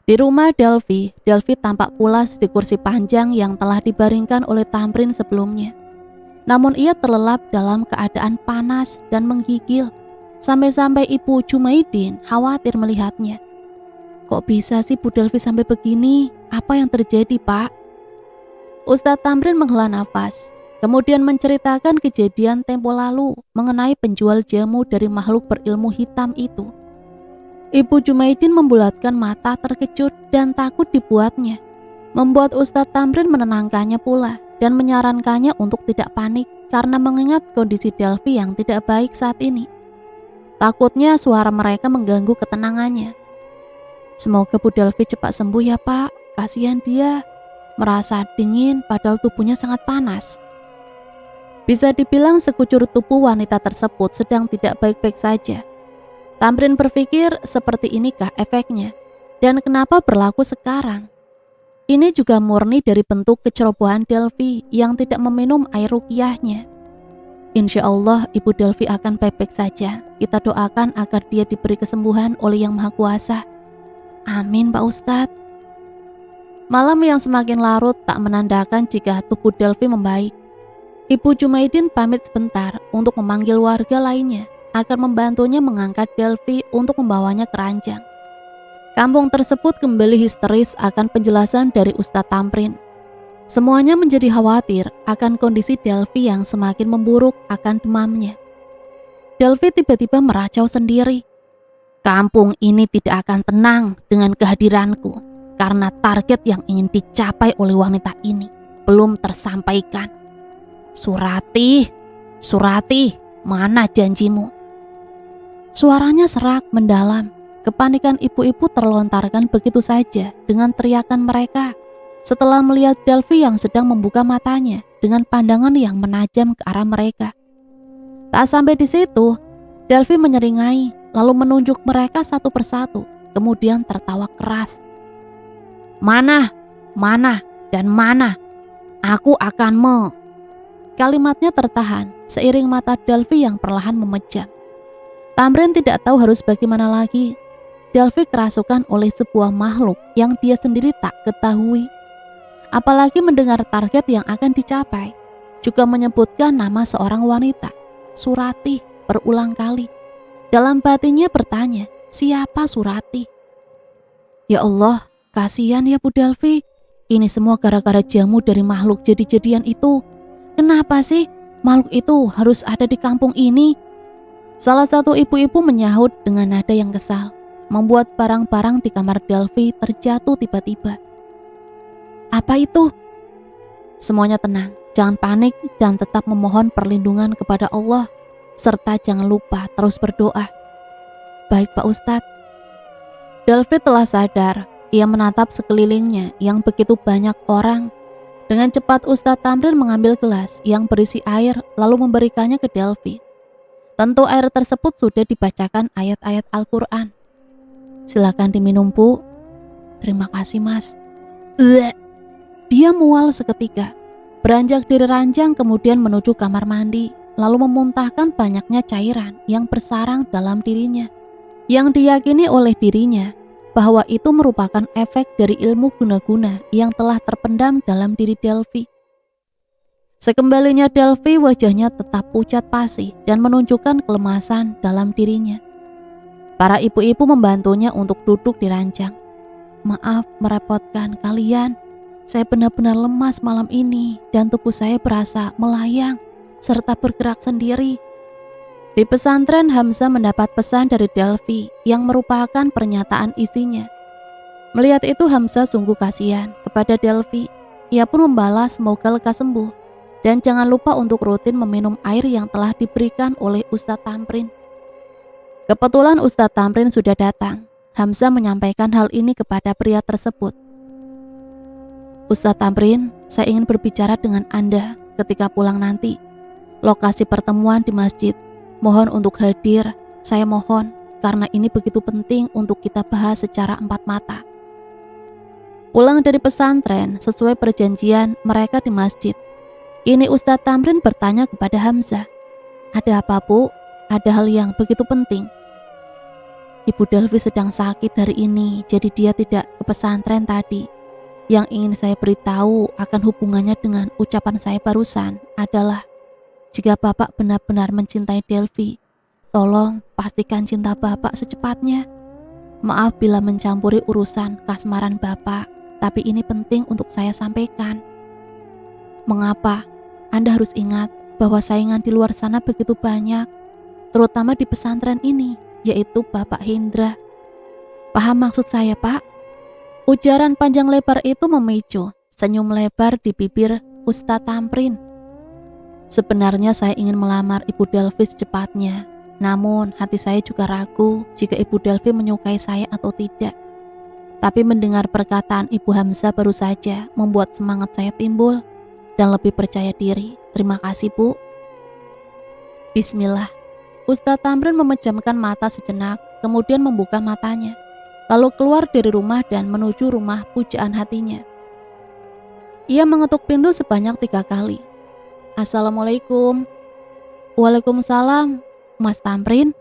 B: Di rumah Delvi tampak pulas di kursi panjang yang telah dibaringkan oleh Tamrin sebelumnya. Namun ia terlelap dalam keadaan panas dan menggigil, sampai-sampai Ibu Jumaidin khawatir melihatnya. Kok bisa sih Bu Delvi sampai begini? Apa yang terjadi Pak? Ustadz Tamrin menghela nafas, kemudian menceritakan kejadian tempo lalu mengenai penjual jamu dari makhluk berilmu hitam itu. Ibu Jumaidin membulatkan mata terkejut dan takut dibuatnya, membuat Ustadz Tamrin menenangkannya pula dan menyarankannya untuk tidak panik karena mengingat kondisi Delvi yang tidak baik saat ini. Takutnya suara mereka mengganggu ketenangannya. Semoga Bu Delvi cepat sembuh ya Pak, kasihan dia, merasa dingin padahal tubuhnya sangat panas. Bisa dibilang sekucur tubuh wanita tersebut sedang tidak baik-baik saja. Tamrin berpikir seperti inikah efeknya, dan kenapa berlaku sekarang? Ini juga murni dari bentuk kecerobohan Delvi yang tidak meminum air ruqyahnya. Insya Allah Ibu Delvi akan baik-baik saja. Kita doakan agar dia diberi kesembuhan oleh Yang Maha Kuasa. Amin Pak Ustadz. Malam yang semakin larut tak menandakan jika tubuh Delvi membaik. Ibu Jumaidin pamit sebentar untuk memanggil warga lainnya agar membantunya mengangkat Delvi untuk membawanya ke ranjang. Kampung tersebut kembali histeris akan penjelasan dari Ustadz Tamrin. Semuanya menjadi khawatir akan kondisi Delvi yang semakin memburuk akan demamnya. Delvi tiba-tiba meracau sendiri. Kampung ini tidak akan tenang dengan kehadiranku karena target yang ingin dicapai oleh wanita ini belum tersampaikan. Surati, Surati, mana janjimu? Suaranya serak mendalam. Kepanikan ibu-ibu terlontarkan begitu saja dengan teriakan mereka setelah melihat Delvi yang sedang membuka matanya dengan pandangan yang menajam ke arah mereka. Tak sampai di situ, Delvi menyeringai lalu menunjuk mereka satu persatu, kemudian tertawa keras. Mana, dan mana? Aku akan Kalimatnya tertahan seiring mata Delvi yang perlahan memejam. Tamrin tidak tahu harus bagaimana lagi. Delvi kerasukan oleh sebuah makhluk yang dia sendiri tak ketahui. Apalagi mendengar target yang akan dicapai, juga menyebutkan nama seorang wanita, Surati, berulang kali. Dalam batinnya bertanya, siapa Surati? Ya Allah, kasihan ya Bu Delvi. Ini semua gara-gara jamu dari makhluk jadi-jadian itu. Kenapa sih makhluk itu harus ada di kampung ini? Salah satu ibu-ibu menyahut dengan nada yang kesal, membuat barang-barang di kamar Delvi terjatuh tiba-tiba. Apa itu? Semuanya tenang, jangan panik dan tetap memohon perlindungan kepada Allah, serta jangan lupa terus berdoa. Baik Pak Ustadz. Delvi telah sadar, ia menatap sekelilingnya yang begitu banyak orang. Dengan cepat Ustadz Tamrin mengambil gelas yang berisi air lalu memberikannya ke Delvi. Tentu air tersebut sudah dibacakan ayat-ayat Al-Quran. Silakan diminum Bu. Terima kasih Mas. Dia mual seketika, beranjak dari ranjang kemudian menuju kamar mandi, lalu memuntahkan banyaknya cairan yang bersarang dalam dirinya, yang diyakini oleh dirinya bahwa itu merupakan efek dari ilmu guna-guna yang telah terpendam dalam diri Delvi. Sekembalinya Delvi, wajahnya tetap pucat pasi dan menunjukkan kelemasan dalam dirinya. Para ibu-ibu membantunya untuk duduk di ranjang. Maaf merepotkan kalian, saya benar-benar lemas malam ini dan tubuh saya berasa melayang serta bergerak sendiri. Di pesantren, Hamzah mendapat pesan dari Delvi yang merupakan pernyataan isinya. Melihat itu Hamzah sungguh kasihan kepada Delvi. Ia pun membalas semoga lekas sembuh dan jangan lupa untuk rutin meminum air yang telah diberikan oleh Ustadz Tamrin. Kebetulan Ustadz Tamrin sudah datang. Hamzah menyampaikan hal ini kepada pria tersebut. Ustadz Tamrin, saya ingin berbicara dengan Anda ketika pulang nanti. Lokasi pertemuan di masjid. Mohon untuk hadir, saya mohon, karena ini begitu penting untuk kita bahas secara empat mata. Pulang dari pesantren, sesuai perjanjian mereka di masjid. Kini Ustadz Tamrin bertanya kepada Hamzah, ada apa Bu? Ada hal yang begitu penting? Ibu Delvi sedang sakit hari ini, jadi dia tidak ke pesantren tadi. Yang ingin saya beritahu akan hubungannya dengan ucapan saya barusan adalah, jika Bapak benar-benar mencintai Delvi, tolong pastikan cinta Bapak secepatnya. Maaf bila mencampuri urusan kasmaran Bapak, tapi ini penting untuk saya sampaikan. Mengapa? Anda harus ingat bahwa saingan di luar sana begitu banyak, terutama di pesantren ini, yaitu Bapak Hendra. Paham maksud saya, Pak? Ujaran panjang lebar itu memicu senyum lebar di bibir Ustadz Tamrin. Sebenarnya saya ingin melamar Ibu Delvi secepatnya, namun hati saya juga ragu jika Ibu Delvi menyukai saya atau tidak. Tapi mendengar perkataan Ibu Hamzah baru saja membuat semangat saya timbul dan lebih percaya diri. Terima kasih Bu. Bismillah. Ustadz Tamrin memejamkan mata sejenak, kemudian membuka matanya, lalu keluar dari rumah dan menuju rumah pujaan hatinya. Ia mengetuk pintu sebanyak 3 kali. Assalamualaikum. Waalaikumsalam, Mas Tamrin.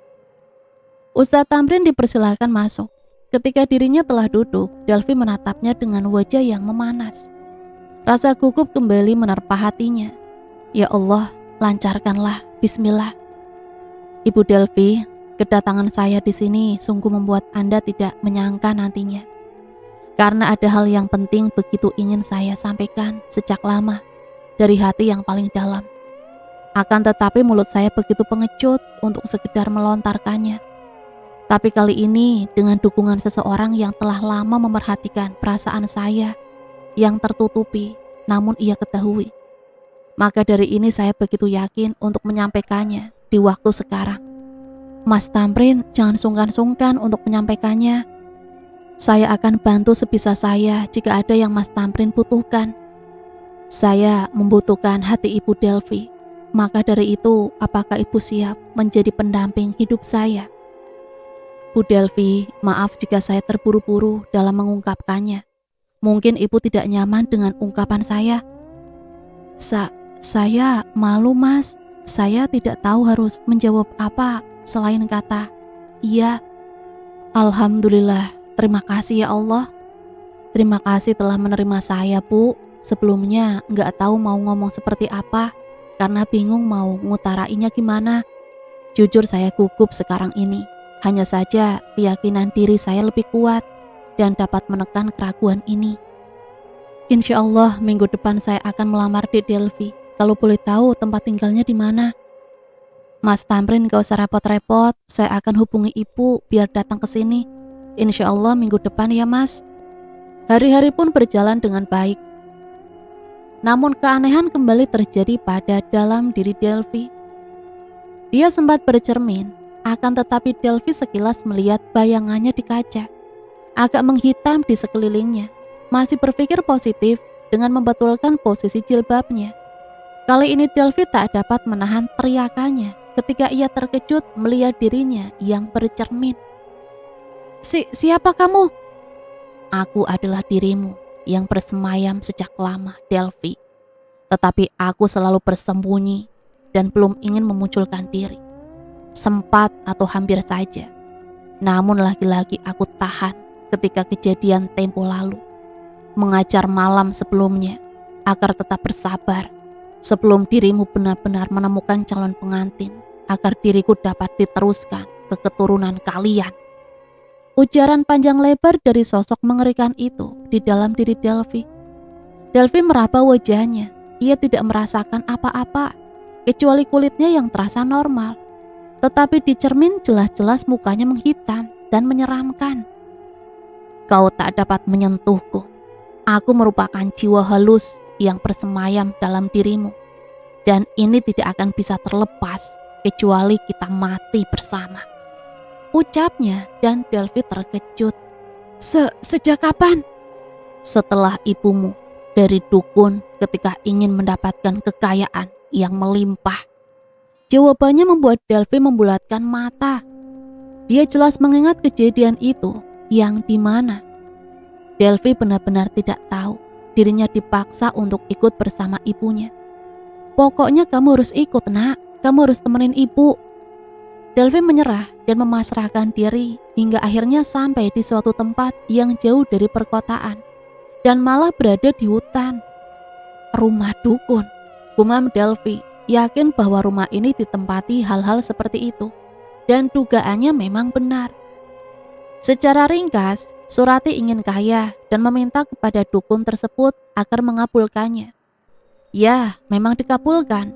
B: Ustadz Tamrin dipersilahkan masuk. Ketika dirinya telah duduk, Delvi menatapnya dengan wajah yang memanas. Rasa gugup kembali menerpa hatinya. Ya Allah, lancarkanlah. Bismillah. Ibu Delvi, kedatangan saya di sini sungguh membuat Anda tidak menyangka nantinya. Karena ada hal yang penting begitu ingin saya sampaikan sejak lama, dari hati yang paling dalam. Akan tetapi mulut saya begitu pengecut untuk sekedar melontarkannya. Tapi kali ini dengan dukungan seseorang yang telah lama memerhatikan perasaan saya yang tertutupi, namun ia ketahui. Maka dari ini saya begitu yakin untuk menyampaikannya di waktu sekarang. Mas Tamrin, jangan sungkan-sungkan untuk menyampaikannya. Saya akan bantu sebisa saya jika ada yang Mas Tamrin butuhkan. Saya membutuhkan hati Ibu Delvi. Maka dari itu, apakah Ibu siap menjadi pendamping hidup saya? Bu Delvi, maaf jika saya terburu-buru dalam mengungkapkannya. Mungkin Ibu tidak nyaman dengan ungkapan saya. Saya malu, Mas. Saya tidak tahu harus menjawab apa selain kata iya. Alhamdulillah, terima kasih ya Allah. Terima kasih telah menerima saya, Bu. Sebelumnya nggak tahu mau ngomong seperti apa, karena bingung mau ngutarainya gimana. Jujur saya gugup sekarang ini. Hanya saja keyakinan diri saya lebih kuat dan dapat menekan keraguan ini. Insya Allah minggu depan saya akan melamar di Delvi. Kalau boleh tahu tempat tinggalnya di mana? Mas Tamrin gak usah repot-repot, saya akan hubungi Ibu biar datang ke sini. Insya Allah minggu depan ya Mas. Hari-hari pun berjalan dengan baik. Namun keanehan kembali terjadi pada dalam diri Delvi. Dia sempat bercermin, akan tetapi Delvi sekilas melihat bayangannya di kaca. Agak menghitam di sekelilingnya. Masih berpikir positif dengan membetulkan posisi jilbabnya. Kali ini Delvi tak dapat menahan teriakannya ketika ia terkejut melihat dirinya yang bercermin. Siapa kamu? Aku adalah dirimu yang bersemayam sejak lama, Delvi. Tetapi aku selalu bersembunyi dan belum ingin memunculkan diri. Sempat atau hampir saja. Namun lagi-lagi aku tahan ketika kejadian tempo lalu. Mengajar malam sebelumnya agar tetap bersabar sebelum dirimu benar-benar menemukan calon pengantin agar diriku dapat diteruskan ke keturunan kalian. Ujaran panjang lebar dari sosok mengerikan itu di dalam diri Delvi. Delvi meraba wajahnya. Ia tidak merasakan apa-apa kecuali kulitnya yang terasa normal. Tetapi di cermin jelas-jelas mukanya menghitam dan menyeramkan. Kau tak dapat menyentuhku. Aku merupakan jiwa halus yang bersemayam dalam dirimu. Dan ini tidak akan bisa terlepas kecuali kita mati bersama. Ucapnya dan Delvi terkejut. Sejak kapan? Setelah ibumu dari dukun ketika ingin mendapatkan kekayaan yang melimpah. Jawabannya membuat Delvi membulatkan mata. Dia jelas mengingat kejadian itu yang dimana Delvi benar-benar tidak tahu dirinya dipaksa untuk ikut bersama ibunya. Pokoknya kamu harus ikut, nak. Kamu harus temenin ibu. Delvi menyerah dan memasrahkan diri hingga akhirnya sampai di suatu tempat yang jauh dari perkotaan dan malah berada di hutan. Rumah dukun. Gumam Delvi, yakin bahwa rumah ini ditempati hal-hal seperti itu. Dan dugaannya memang benar. Secara ringkas, Surati ingin kaya dan meminta kepada dukun tersebut agar mengabulkannya. Ya, memang dikabulkan.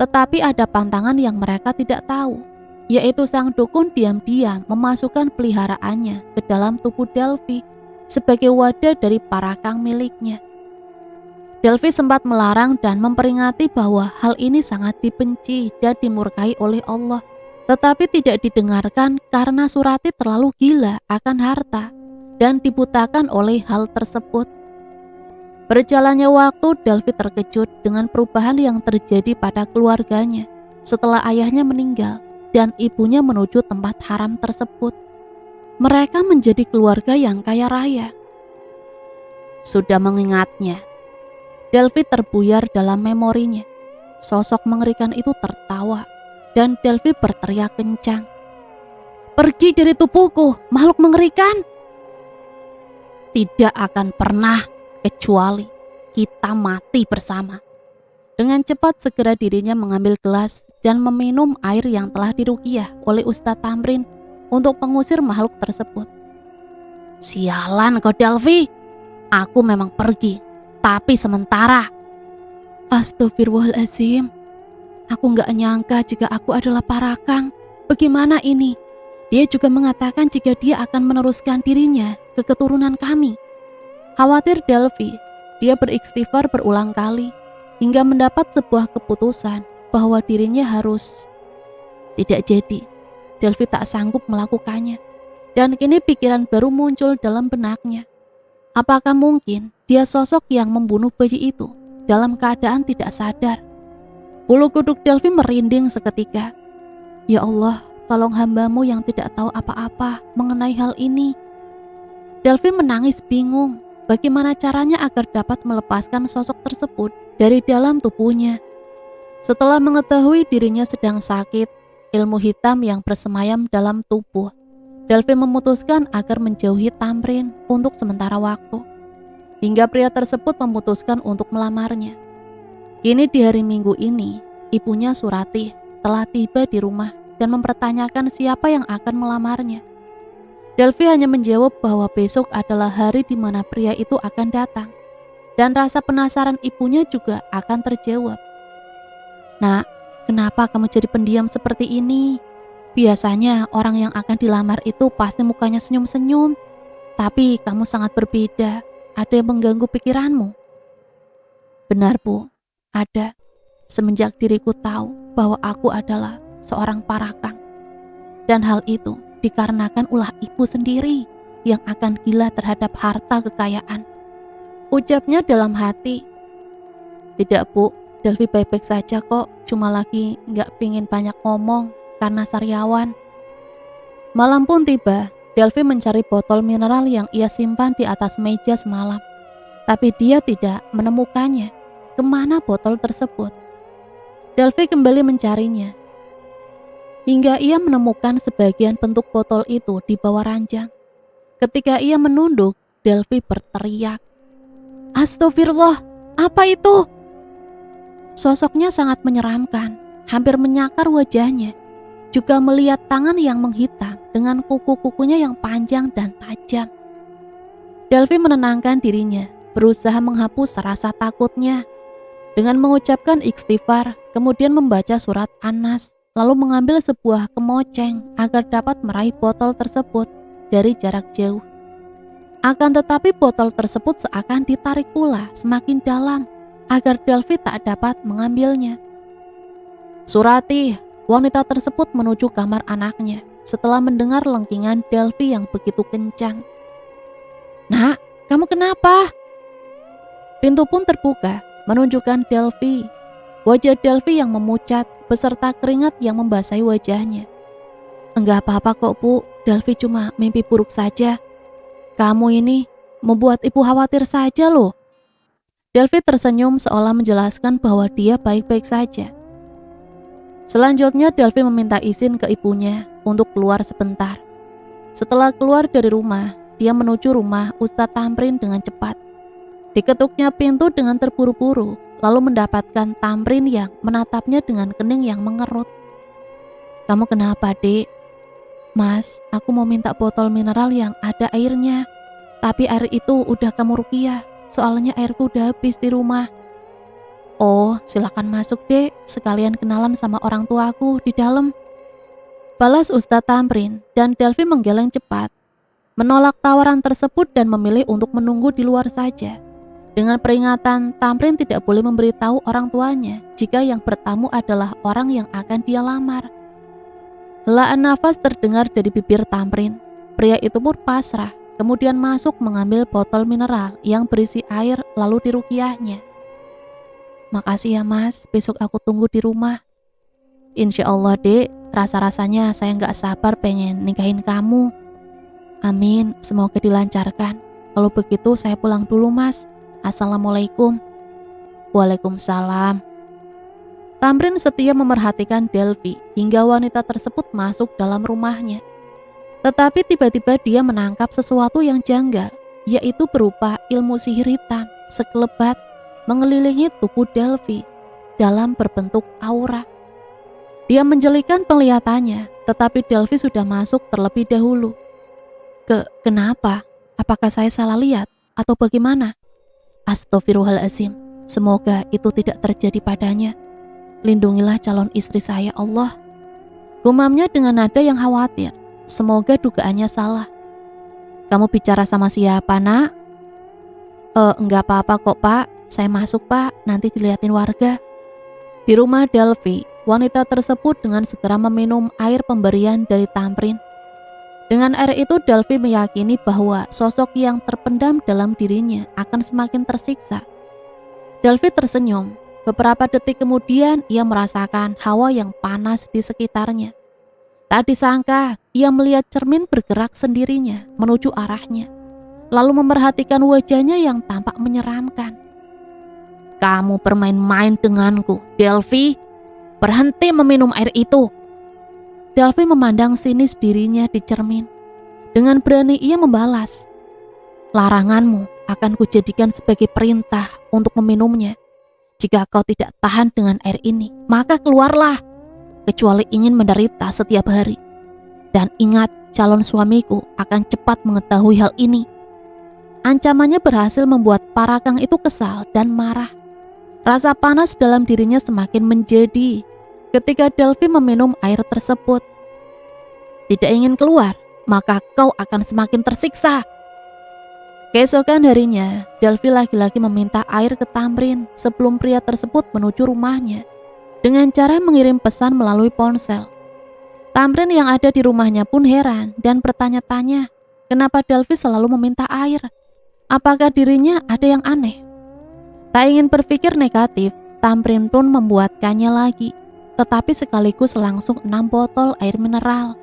B: Tetapi ada pantangan yang mereka tidak tahu, yaitu sang dukun diam-diam memasukkan peliharaannya ke dalam tubuh Delvi sebagai wadah dari parakang miliknya. Delvi sempat melarang dan memperingati bahwa hal ini sangat dibenci dan dimurkai oleh Allah. Tetapi tidak didengarkan karena Surati terlalu gila akan harta dan dibutakan oleh hal tersebut. Berjalannya waktu, Delvi terkejut dengan perubahan yang terjadi pada keluarganya setelah ayahnya meninggal dan ibunya menuju tempat haram tersebut. Mereka menjadi keluarga yang kaya raya. Sudah mengingatnya, Delvi terbuyar dalam memorinya. Sosok mengerikan itu tertawa dan Delvi berteriak kencang. Pergi dari tubuhku, makhluk mengerikan! Tidak akan pernah, kecuali kita mati bersama. Dengan cepat segera dirinya mengambil gelas dan meminum air yang telah diruqyah oleh Ustadz Tamrin untuk mengusir makhluk tersebut. Sialan kau Delvi, aku memang pergi, tapi sementara. Astagfirullahaladzim, aku gak nyangka jika aku adalah parakang. Bagaimana ini? Dia juga mengatakan jika dia akan meneruskan dirinya ke keturunan kami. Khawatir Delvi, dia beristighfar berulang kali. hingga mendapat sebuah keputusan bahwa dirinya harus tidak jadi. Delvi tak sanggup melakukannya. Dan kini pikiran baru muncul dalam benaknya. Apakah mungkin dia sosok yang membunuh bayi itu dalam keadaan tidak sadar? Bulu kuduk Delvi merinding seketika. Ya Allah, tolong hamba-Mu yang tidak tahu apa-apa mengenai hal ini. Delvi menangis bingung bagaimana caranya agar dapat melepaskan sosok tersebut dari dalam tubuhnya. Setelah mengetahui dirinya sedang sakit, ilmu hitam yang bersemayam dalam tubuh, Delvi memutuskan agar menjauhi Tamrin untuk sementara waktu, hingga pria tersebut memutuskan untuk melamarnya. Kini di hari Minggu ini, ibunya Surati telah tiba di rumah dan mempertanyakan siapa yang akan melamarnya. Delvi hanya menjawab bahwa besok adalah hari di mana pria itu akan datang, dan rasa penasaran ibunya juga akan terjawab. Nak, kenapa kamu jadi pendiam seperti ini? Biasanya orang yang akan dilamar itu pasti mukanya senyum-senyum, tapi kamu sangat berbeda. Ada yang mengganggu pikiranmu? Benar, Bu, ada. Semenjak diriku tahu bahwa aku adalah seorang parakang. Dan hal itu dikarenakan ulah ibu sendiri yang akan gila terhadap harta kekayaan. Ucapnya dalam hati. Tidak, Bu, Delvi baik-baik saja kok, cuma lagi gak pingin banyak ngomong karena sariawan. Malam pun tiba, Delvi mencari botol mineral yang ia simpan di atas meja semalam. Tapi dia tidak menemukannya. Kemana botol tersebut? Delvi kembali mencarinya, hingga ia menemukan sebagian bentuk botol itu di bawah ranjang. Ketika ia menunduk, Delvi berteriak, "Astagfirullah, apa itu?" Sosoknya sangat menyeramkan, hampir menyakar wajahnya. Juga melihat tangan yang menghitam dengan kuku-kukunya yang panjang dan tajam. Delvi menenangkan dirinya, berusaha menghapus rasa takutnya. Dengan mengucapkan istighfar, kemudian membaca surat An-Nas, lalu mengambil sebuah kemoceng agar dapat meraih botol tersebut dari jarak jauh. Akan tetapi botol tersebut seakan ditarik pula semakin dalam agar Delvi tak dapat mengambilnya. Surati, wanita tersebut menuju kamar anaknya setelah mendengar lengkingan Delvi yang begitu kencang. "Nak, kamu kenapa?" Pintu pun terbuka, menunjukkan Delvi. Wajah Delvi yang memucat beserta keringat yang membasahi wajahnya. "Enggak apa-apa kok, Bu. Delvi cuma mimpi buruk saja. Kamu ini membuat ibu khawatir saja loh." Delvi tersenyum seolah menjelaskan bahwa dia baik-baik saja. Selanjutnya Delvi meminta izin ke ibunya untuk keluar sebentar. Setelah keluar dari rumah, dia menuju rumah Ustadz Tamrin dengan cepat. Diketuknya pintu dengan terburu-buru, lalu mendapatkan Tamrin yang menatapnya dengan kening yang mengerut. "Kamu kenapa, Dek?" "Mas, aku mau minta botol mineral yang ada airnya. Tapi air itu udah kamu ruqyah, soalnya airku udah habis di rumah." "Oh, silakan masuk, Dek. Sekalian kenalan sama orang tuaku di dalam," balas Ustadz Tamrin, dan Delvi menggeleng cepat, menolak tawaran tersebut dan memilih untuk menunggu di luar saja. Dengan peringatan, Tamrin tidak boleh memberitahu orang tuanya jika yang bertamu adalah orang yang akan dia lamar. Helaan nafas terdengar dari bibir Tamrin. Pria itu pun pasrah, kemudian masuk mengambil botol mineral yang berisi air lalu diruqyahnya. "Makasih ya Mas, besok aku tunggu di rumah." "Insya Allah, Dek, rasa-rasanya saya gak sabar pengen nikahin kamu." "Amin, semoga dilancarkan. Kalau begitu saya pulang dulu Mas. Assalamualaikum." "Waalaikumsalam." Tamrin setia memerhatikan Delvi hingga wanita tersebut masuk dalam rumahnya. Tetapi tiba-tiba dia menangkap sesuatu yang janggal, yaitu berupa ilmu sihir hitam sekelebat mengelilingi tubuh Delvi dalam berbentuk aura. Dia menjelikan penglihatannya, tetapi Delvi sudah masuk terlebih dahulu. Kenapa? Apakah saya salah lihat atau bagaimana?" "Astaghfirullahaladzim, semoga itu tidak terjadi padanya. Lindungilah calon istri saya, Allah." Gumamnya dengan nada yang khawatir. Semoga dugaannya salah. "Kamu bicara sama siapa, Nak?" Enggak apa-apa kok, Pak. Saya masuk Pak, nanti dilihatin warga. Di rumah Delvi, wanita tersebut dengan segera meminum air pemberian dari Tamrin. Dengan air itu Delvi meyakini bahwa sosok yang terpendam dalam dirinya akan semakin tersiksa. Delvi tersenyum. Beberapa detik kemudian ia merasakan hawa yang panas di sekitarnya. Tak disangka, ia melihat cermin bergerak sendirinya menuju arahnya, lalu memerhatikan wajahnya yang tampak menyeramkan. Kamu bermain-main denganku, Delvi. Berhenti meminum air itu. Delvi memandang sinis dirinya di cermin. Dengan berani ia membalas. Laranganmu akan kujadikan sebagai perintah untuk meminumnya. Jika kau tidak tahan dengan air ini, maka keluarlah. Kecuali ingin menderita setiap hari. Dan ingat, calon suamiku akan cepat mengetahui hal ini. Ancamannya berhasil membuat Parakang itu kesal dan marah. Rasa panas dalam dirinya semakin menjadi ketika Delvi meminum air tersebut. Tidak ingin keluar, maka kau akan semakin tersiksa. Keesokan harinya, Delvi lagi-lagi meminta air ke Tamrin sebelum pria tersebut menuju rumahnya dengan cara mengirim pesan melalui ponsel. Tamrin yang ada di rumahnya pun heran dan bertanya-tanya kenapa Delvi selalu meminta air. Apakah dirinya ada yang aneh? Tak ingin berpikir negatif, Tamrin pun membuatkannya lagi, tetapi sekaligus langsung 6 botol air mineral.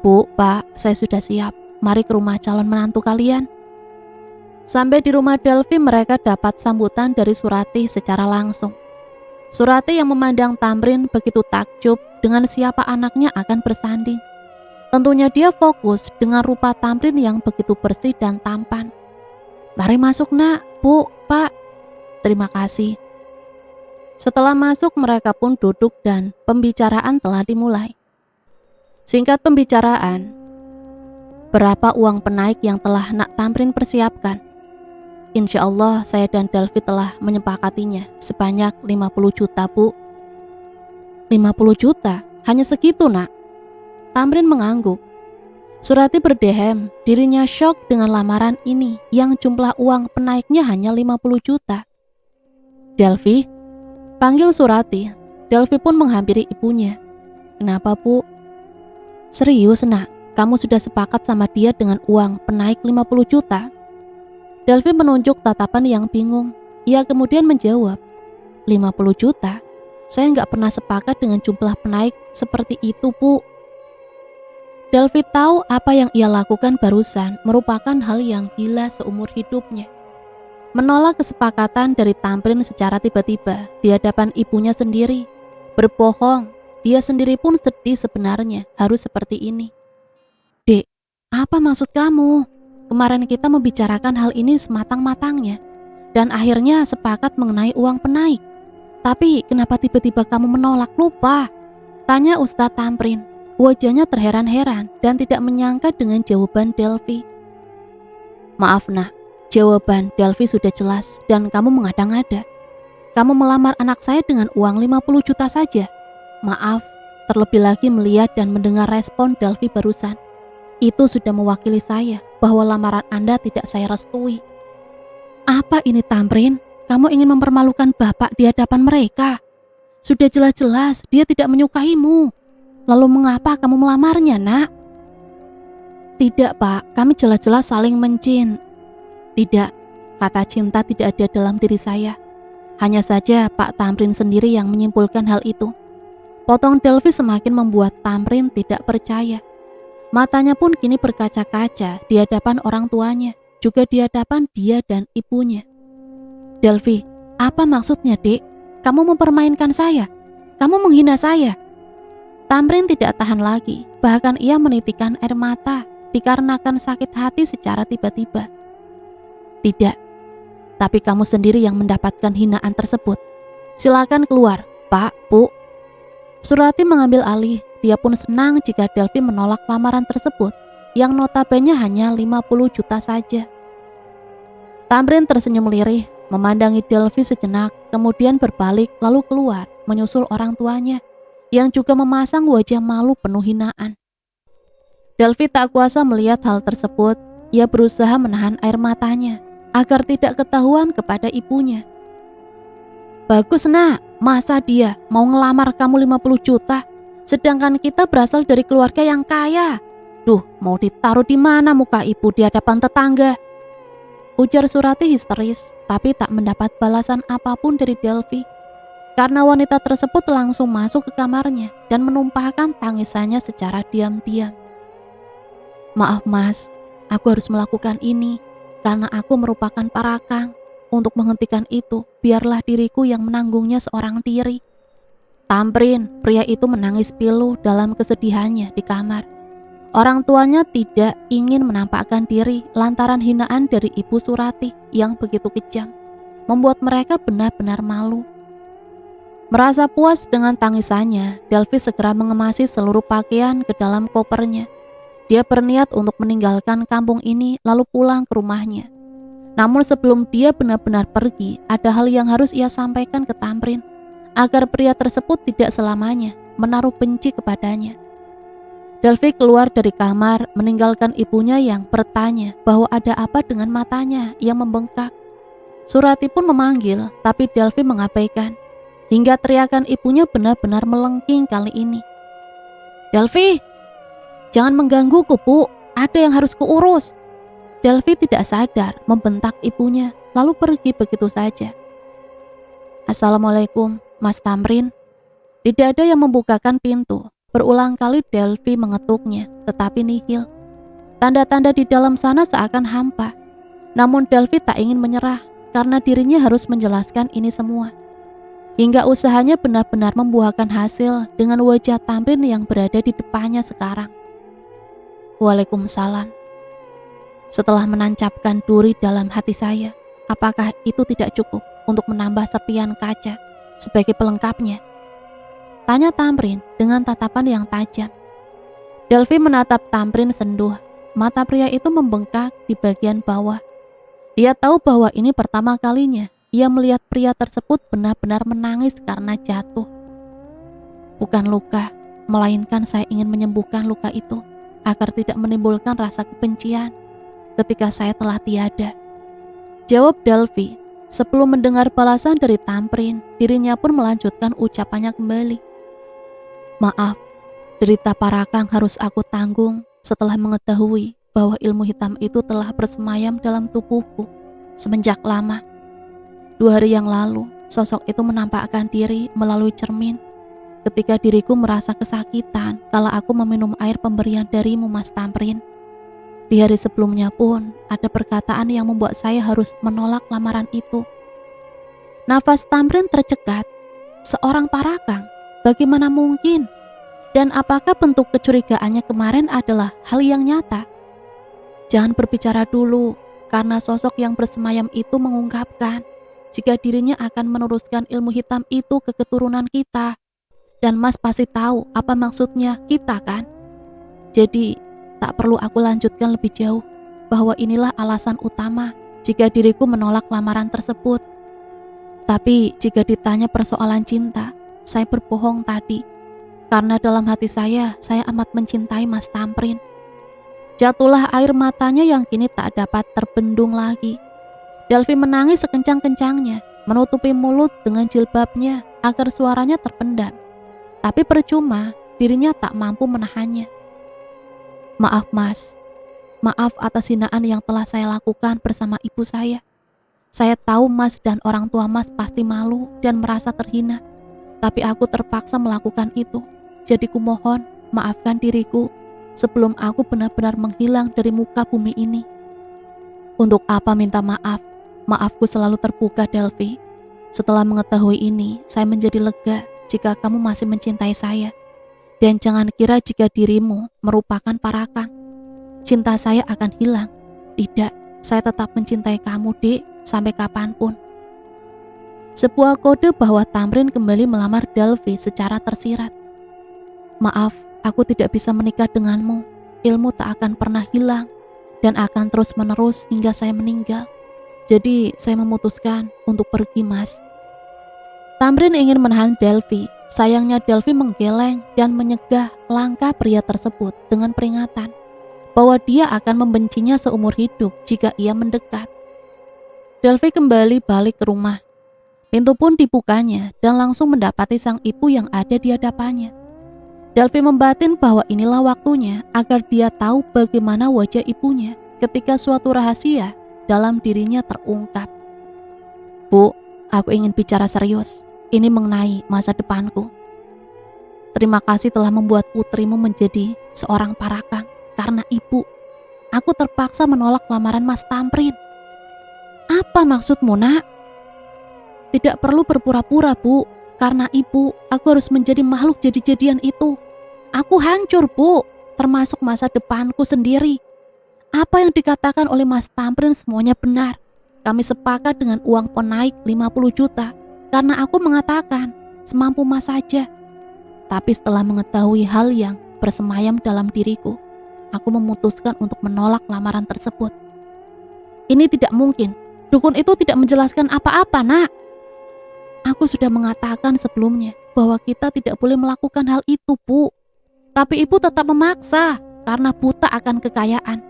B: Bu, Pak, saya sudah siap. Mari ke rumah calon menantu kalian. Sampai di rumah Delvi mereka dapat sambutan dari Surati secara langsung. Surati yang memandang Tamrin begitu takjub dengan siapa anaknya akan bersanding. Tentunya dia fokus dengan rupa Tamrin yang begitu bersih dan tampan. Mari masuk nak, Bu, Pak. Terima kasih. Setelah masuk mereka pun duduk dan pembicaraan telah dimulai. Singkat pembicaraan, berapa uang penaik yang telah Nak Tamrin persiapkan? Insya Allah saya dan Delvi telah menyepakatinya sebanyak 50 juta Bu. 50 juta? Hanya segitu nak? Tamrin mengangguk. Surati berdehem, dirinya syok dengan lamaran ini yang jumlah uang penaiknya hanya 50 juta. Delvi, panggil Surati. Delvi pun menghampiri ibunya. Kenapa Bu? Serius nak, kamu sudah sepakat sama dia dengan uang penaik 50 juta? Delvi menunjuk tatapan yang bingung. Ia kemudian menjawab, 50 juta? Saya nggak pernah sepakat dengan jumlah penaik seperti itu, Bu. Delvi tahu apa yang ia lakukan barusan merupakan hal yang gila seumur hidupnya. Menolak kesepakatan dari Tamrin secara tiba-tiba di hadapan ibunya sendiri. Berbohong, dia sendiri pun sedih sebenarnya harus seperti ini. Dek, apa maksud kamu? Kemarin kita membicarakan hal ini sematang-matangnya dan akhirnya sepakat mengenai uang penaik. Tapi kenapa tiba-tiba kamu menolak, lupa? Tanya Ustadz Tamrin. Wajahnya terheran-heran dan tidak menyangka dengan jawaban Delvi. Maaf nak, jawaban Delvi sudah jelas dan kamu mengada-ngada. Kamu melamar anak saya dengan uang 50 juta saja. Maaf, terlebih lagi melihat dan mendengar respon Delvi barusan. Itu sudah mewakili saya bahwa lamaran Anda tidak saya restui. Apa ini Tamrin? Kamu ingin mempermalukan bapak di hadapan mereka? Sudah jelas-jelas dia tidak menyukaimu. Lalu mengapa kamu melamarnya, nak? Tidak, Pak. Kami jelas-jelas saling Tidak, kata cinta tidak ada dalam diri saya. Hanya saja Pak Tamrin sendiri yang menyimpulkan hal itu. Potong Delvi semakin membuat Tamrin tidak percaya. Matanya pun kini berkaca-kaca di hadapan orang tuanya, juga di hadapan dia dan ibunya. Delvi, apa maksudnya, Dek? Kamu mempermainkan saya? Kamu menghina saya? Tamrin tidak tahan lagi, bahkan ia menitikkan air mata dikarenakan sakit hati secara tiba-tiba. Tidak, tapi kamu sendiri yang mendapatkan hinaan tersebut. Silakan keluar, Pak, Bu. Surati mengambil alih. Dia pun senang jika Delvi menolak lamaran tersebut yang notabene hanya 50 juta saja. Tamrin tersenyum lirih, memandangi Delvi sejenak, kemudian berbalik lalu keluar menyusul orang tuanya yang juga memasang wajah malu penuh hinaan. Delvi tak kuasa melihat hal tersebut. Ia berusaha menahan air matanya. agar tidak ketahuan kepada ibunya. Bagus nak, masa dia mau ngelamar kamu 50 juta, sedangkan kita berasal dari keluarga yang kaya. Duh, mau ditaruh di mana muka ibu di hadapan tetangga? Ujar Surati histeris, tapi tak mendapat balasan apapun dari Delvi. Karena wanita tersebut langsung masuk ke kamarnya dan menumpahkan tangisannya secara diam-diam. Maaf mas, aku harus melakukan ini karena aku merupakan parakang. Untuk menghentikan itu, biarlah diriku yang menanggungnya seorang diri. Tamrin, pria itu menangis pilu dalam kesedihannya di kamar. Orang tuanya tidak ingin menampakkan diri lantaran hinaan dari Ibu Surati yang begitu kejam, membuat mereka benar-benar malu. Merasa puas dengan tangisannya, Delvi segera mengemasi seluruh pakaian ke dalam kopernya. Dia berniat untuk meninggalkan kampung ini lalu pulang ke rumahnya. Namun sebelum dia benar-benar pergi, ada hal yang harus ia sampaikan ke Tamrin, agar pria tersebut tidak selamanya menaruh benci kepadanya. Delvi keluar dari kamar, meninggalkan ibunya yang bertanya bahwa ada apa dengan matanya yang membengkak. Surati pun memanggil, tapi Delvi mengabaikan, hingga teriakan ibunya benar-benar melengking kali ini. Delvi, jangan menggangguku Bu, ada yang harus kuurus. Delvi tidak sadar membentak ibunya, lalu pergi begitu saja. Assalamualaikum, Mas Tamrin. Tidak ada yang membukakan pintu. Berulang kali Delvi mengetuknya, tetapi nihil. Tanda-tanda di dalam sana seakan hampa. Namun Delvi tak ingin menyerah, karena dirinya harus menjelaskan ini semua. Hingga usahanya benar-benar membuahkan hasil dengan wajah Tamrin yang berada di depannya sekarang. Waalaikumsalam. Setelah menancapkan duri dalam hati saya, apakah itu tidak cukup untuk menambah serpian kaca sebagai pelengkapnya? Tanya Tamrin dengan tatapan yang tajam. Delvi menatap Tamrin senduh. Mata pria itu membengkak di bagian bawah. Dia tahu bahwa ini pertama kalinya ia melihat pria tersebut benar-benar menangis karena jatuh. Bukan luka, melainkan saya ingin menyembuhkan luka itu agar tidak menimbulkan rasa kebencian ketika saya telah tiada. Jawab Delvi. Sebelum mendengar balasan dari Tamrin, dirinya pun melanjutkan ucapannya kembali. Maaf, derita parakang harus aku tanggung setelah mengetahui bahwa ilmu hitam itu telah bersemayam dalam tubuhku semenjak lama. 2 hari yang lalu, sosok itu menampakkan diri melalui cermin ketika diriku merasa kesakitan kala aku meminum air pemberian darimu, Mas Tamrin. Di hari sebelumnya pun ada perkataan yang membuat saya harus menolak lamaran itu. Nafas Tamrin tercekat. Seorang parakang, bagaimana mungkin? Dan apakah bentuk kecurigaannya kemarin adalah hal yang nyata? Jangan berbicara dulu, karena sosok yang bersemayam itu mengungkapkan jika dirinya akan meneruskan ilmu hitam itu ke keturunan kita. Dan Mas pasti tahu apa maksudnya kita kan? Jadi tak perlu aku lanjutkan lebih jauh bahwa inilah alasan utama jika diriku menolak lamaran tersebut. Tapi jika ditanya persoalan cinta, saya berbohong tadi. Karena dalam hati saya amat mencintai Mas Tamrin. Jatuhlah air matanya yang kini tak dapat terbendung lagi. Delvi menangis sekencang-kencangnya, menutupi mulut dengan jilbabnya agar suaranya terpendam. Tapi percuma, dirinya tak mampu menahannya. Maaf Mas, maaf atas hinaan yang telah saya lakukan bersama ibu saya. Saya tahu Mas dan orang tua Mas pasti malu dan merasa terhina. Tapi aku terpaksa melakukan itu. Jadi kumohon, maafkan diriku sebelum aku benar-benar menghilang dari muka bumi ini. Untuk apa minta maaf? Maafku selalu terbuka, Delvi. Setelah mengetahui ini, saya menjadi lega jika kamu masih mencintai saya. Dan jangan kira jika dirimu merupakan parakang, cinta saya akan hilang. Tidak, saya tetap mencintai kamu, Dek, sampai kapanpun. Sebuah kode bahwa Tamrin kembali melamar Delvi secara tersirat. Maaf, aku tidak bisa menikah denganmu. Ilmu tak akan pernah hilang dan akan terus menerus hingga saya meninggal. Jadi saya memutuskan untuk pergi, Mas. Tamrin ingin menahan Delvi. Sayangnya Delvi menggeleng dan menyegah langkah pria tersebut dengan peringatan bahwa dia akan membencinya seumur hidup jika ia mendekat. Delvi kembali balik ke rumah. Pintu pun dibukanya dan langsung mendapati sang ibu yang ada di hadapannya. Delvi membatin bahwa inilah waktunya agar dia tahu bagaimana wajah ibunya ketika suatu rahasia dalam dirinya terungkap. Bu, aku ingin bicara serius. Ini mengenai masa depanku. Terima kasih telah membuat putrimu menjadi seorang parakang. Karena ibu, aku terpaksa menolak lamaran Mas Tamrin. Apa maksudmu, nak? Tidak perlu berpura-pura, Bu. Karena ibu, aku harus menjadi makhluk jadi-jadian itu. Aku hancur, Bu. Termasuk masa depanku sendiri. Apa yang dikatakan oleh Mas Tamrin semuanya benar. Kami sepakat dengan uang penaik 50 juta. Karena aku mengatakan, semampu Mas saja. Tapi setelah mengetahui hal yang bersemayam dalam diriku, aku memutuskan untuk menolak lamaran tersebut. Ini tidak mungkin. Dukun itu tidak menjelaskan apa-apa, nak. Aku sudah mengatakan sebelumnya bahwa kita tidak boleh melakukan hal itu, Bu. Tapi ibu tetap memaksa karena buta akan kekayaan.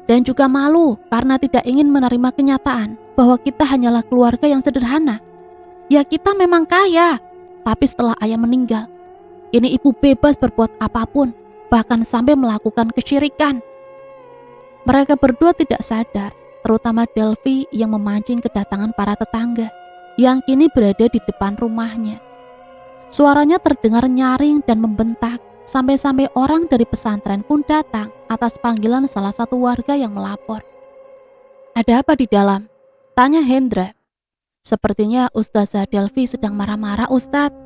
B: Dan juga malu karena tidak ingin menerima kenyataan bahwa kita hanyalah keluarga yang sederhana. Ya kita memang kaya, tapi setelah ayah meninggal, ini ibu bebas berbuat apapun, bahkan sampai melakukan kesyirikan. Mereka berdua tidak sadar, terutama Delvi yang memancing kedatangan para tetangga yang kini berada di depan rumahnya. Suaranya terdengar nyaring dan membentak, sampai-sampai orang dari pesantren pun datang atas panggilan salah satu warga yang melapor. Ada apa di dalam? Tanya Hendra. Sepertinya Ustazah Delvi sedang marah-marah, Ustadz.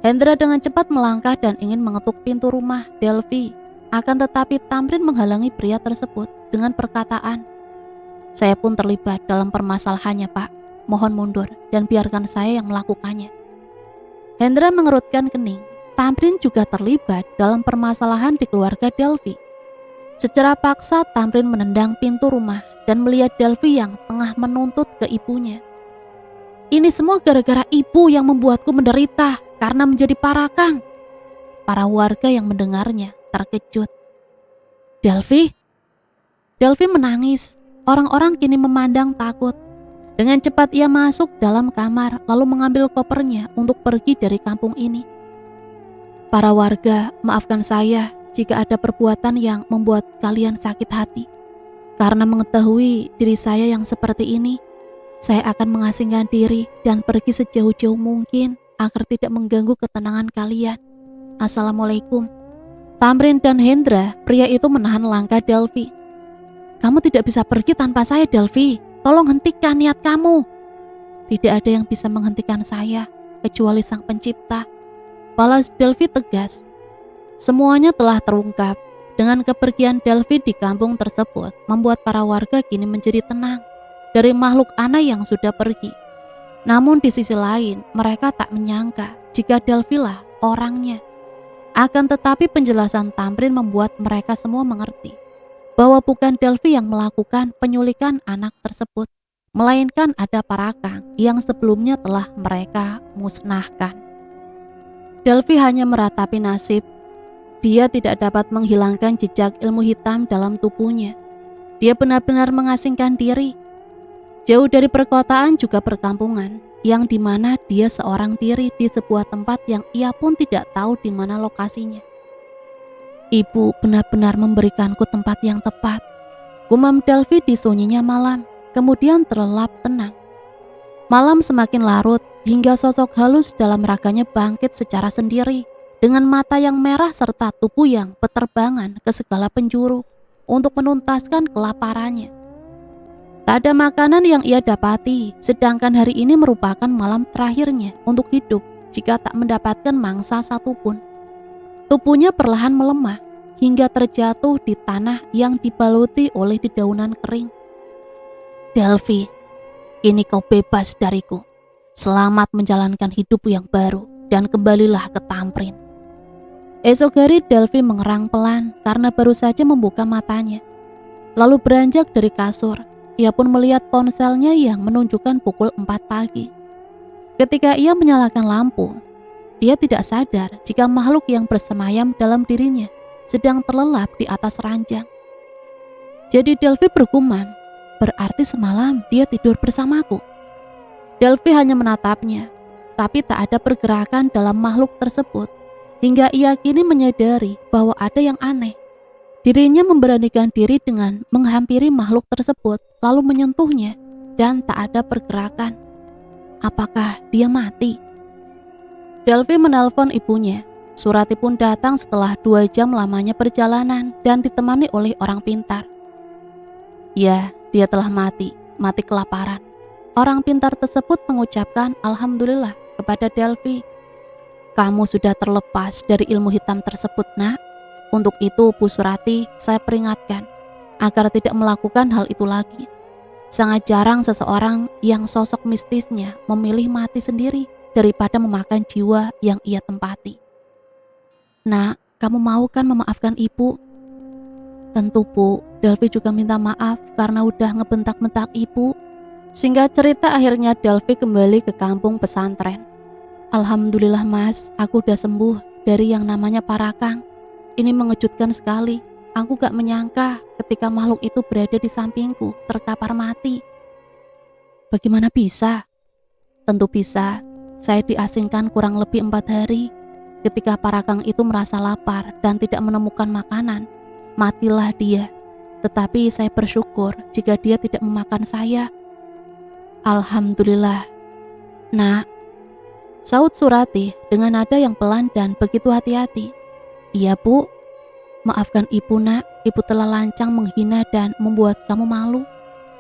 B: Hendra dengan cepat melangkah dan ingin mengetuk pintu rumah Delvi. Akan tetapi Tamrin menghalangi pria tersebut dengan perkataan, "Saya pun terlibat dalam permasalahannya, Pak. Mohon mundur dan biarkan saya yang melakukannya." Hendra mengerutkan kening. Tamrin juga terlibat dalam permasalahan di keluarga Delvi. Secara paksa Tamrin menendang pintu rumah dan melihat Delvi yang tengah menuntut ke ibunya. Ini semua gara-gara ibu yang membuatku menderita karena menjadi parakang. Para warga yang mendengarnya terkejut. Delvi? Delvi menangis. Orang-orang kini memandang takut. Dengan cepat ia masuk dalam kamar lalu mengambil kopernya untuk pergi dari kampung ini. Para warga, maafkan saya jika ada perbuatan yang membuat kalian sakit hati. Karena mengetahui diri saya yang seperti ini, saya akan mengasingkan diri dan pergi sejauh-jauh mungkin agar tidak mengganggu ketenangan kalian. Assalamualaikum. Tamrin dan Hendra, pria itu menahan langkah Delvi. Kamu tidak bisa pergi tanpa saya, Delvi. Tolong hentikan niat kamu. Tidak ada yang bisa menghentikan saya, kecuali Sang Pencipta. Balas Delvi tegas. Semuanya telah terungkap. Dengan kepergian Delvi di kampung tersebut, membuat para warga kini menjadi tenang dari makhluk aneh yang sudah pergi. Namun di sisi lain, mereka tak menyangka jika Delvi lah orangnya. Akan tetapi penjelasan Tamrin membuat mereka semua mengerti bahwa bukan Delvi yang melakukan penyulikan anak tersebut, melainkan ada parakang yang sebelumnya telah mereka musnahkan. Delvi hanya meratapi nasib. Dia tidak dapat menghilangkan jejak ilmu hitam dalam tubuhnya. Dia benar-benar mengasingkan diri. Jauh dari perkotaan juga perkampungan, yang dimana dia seorang diri di sebuah tempat yang ia pun tidak tahu di mana lokasinya. Ibu benar-benar memberikanku tempat yang tepat. Gumam Delvi di sunyinya malam, kemudian terlelap tenang. Malam semakin larut hingga sosok halus dalam raganya bangkit secara sendiri dengan mata yang merah serta tubuh yang beterbangan ke segala penjuru untuk menuntaskan kelaparannya. Tak ada makanan yang ia dapati, sedangkan hari ini merupakan malam terakhirnya untuk hidup jika tak mendapatkan mangsa satupun. Tubuhnya perlahan melemah hingga terjatuh di tanah yang dibaluti oleh dedaunan kering. Delvi, kini kau bebas dariku. Selamat menjalankan hidup yang baru dan kembalilah ke Tamrin. Esok hari Delvi mengerang pelan karena baru saja membuka matanya. Lalu beranjak dari kasur. Ia pun melihat ponselnya yang menunjukkan pukul 4 pagi. Ketika ia menyalakan lampu, dia tidak sadar jika makhluk yang bersemayam dalam dirinya sedang terlelap di atas ranjang. Jadi Delvi bergumam, Berarti semalam dia tidur bersamaku. Delphi hanya menatapnya, tapi tak ada pergerakan dalam makhluk tersebut, hingga ia kini menyadari bahwa ada yang aneh. Dirinya memberanikan diri dengan menghampiri makhluk tersebut, lalu menyentuhnya, dan tak ada pergerakan. Apakah dia mati? Delphi menelpon ibunya. Surati pun datang setelah 2 jam lamanya perjalanan dan ditemani oleh orang pintar. Ya, dia telah mati kelaparan. Orang pintar tersebut mengucapkan alhamdulillah kepada Delphi. Kamu sudah terlepas dari ilmu hitam tersebut, nak. Untuk itu, Bu Surati, saya peringatkan agar tidak melakukan hal itu lagi. Sangat jarang seseorang yang sosok mistisnya memilih mati sendiri daripada memakan jiwa yang ia tempati. Nak, kamu mau kan memaafkan ibu? Tentu, Bu. Delphi juga minta maaf karena udah ngebentak-bentak ibu. Singkat cerita, akhirnya Delphi kembali ke kampung pesantren. Alhamdulillah mas, aku udah sembuh dari yang namanya parakang. Ini mengejutkan sekali. Aku gak menyangka ketika makhluk itu berada di sampingku, terkapar mati. Bagaimana bisa? Tentu bisa. Saya diasingkan kurang lebih 4 hari. Ketika parakang itu merasa lapar dan tidak menemukan makanan, matilah dia. Tetapi saya bersyukur jika dia tidak memakan saya. Alhamdulillah. Nak, saut Surati dengan nada yang pelan dan begitu hati-hati. Iya bu, maafkan ibu nak, ibu telah lancang menghina dan membuat kamu malu.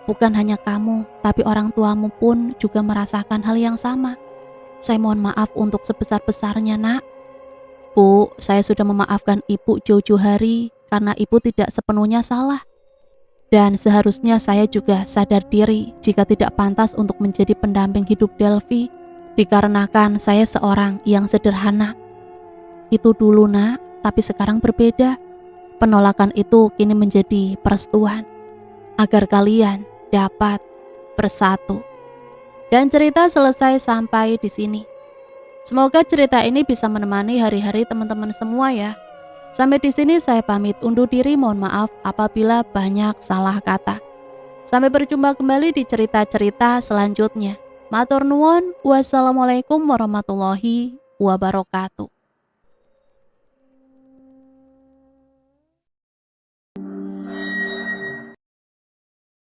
B: Bukan hanya kamu, tapi orang tuamu pun juga merasakan hal yang sama. Saya mohon maaf untuk sebesar-besarnya nak. Bu, saya sudah memaafkan ibu jauh-jauh hari karena ibu tidak sepenuhnya salah. Dan seharusnya saya juga sadar diri jika tidak pantas untuk menjadi pendamping hidup Delphi, dikarenakan saya seorang yang sederhana. Itu dulu nak, tapi sekarang berbeda. Penolakan itu kini menjadi perestuan, agar kalian dapat bersatu. Dan cerita selesai sampai di sini. Semoga cerita ini bisa menemani hari-hari teman-teman semua ya. Sampai di sini saya pamit undur diri, mohon maaf apabila banyak salah kata. Sampai berjumpa kembali di cerita-cerita selanjutnya. Matur nuwun, wassalamualaikum warahmatullahi wabarakatuh.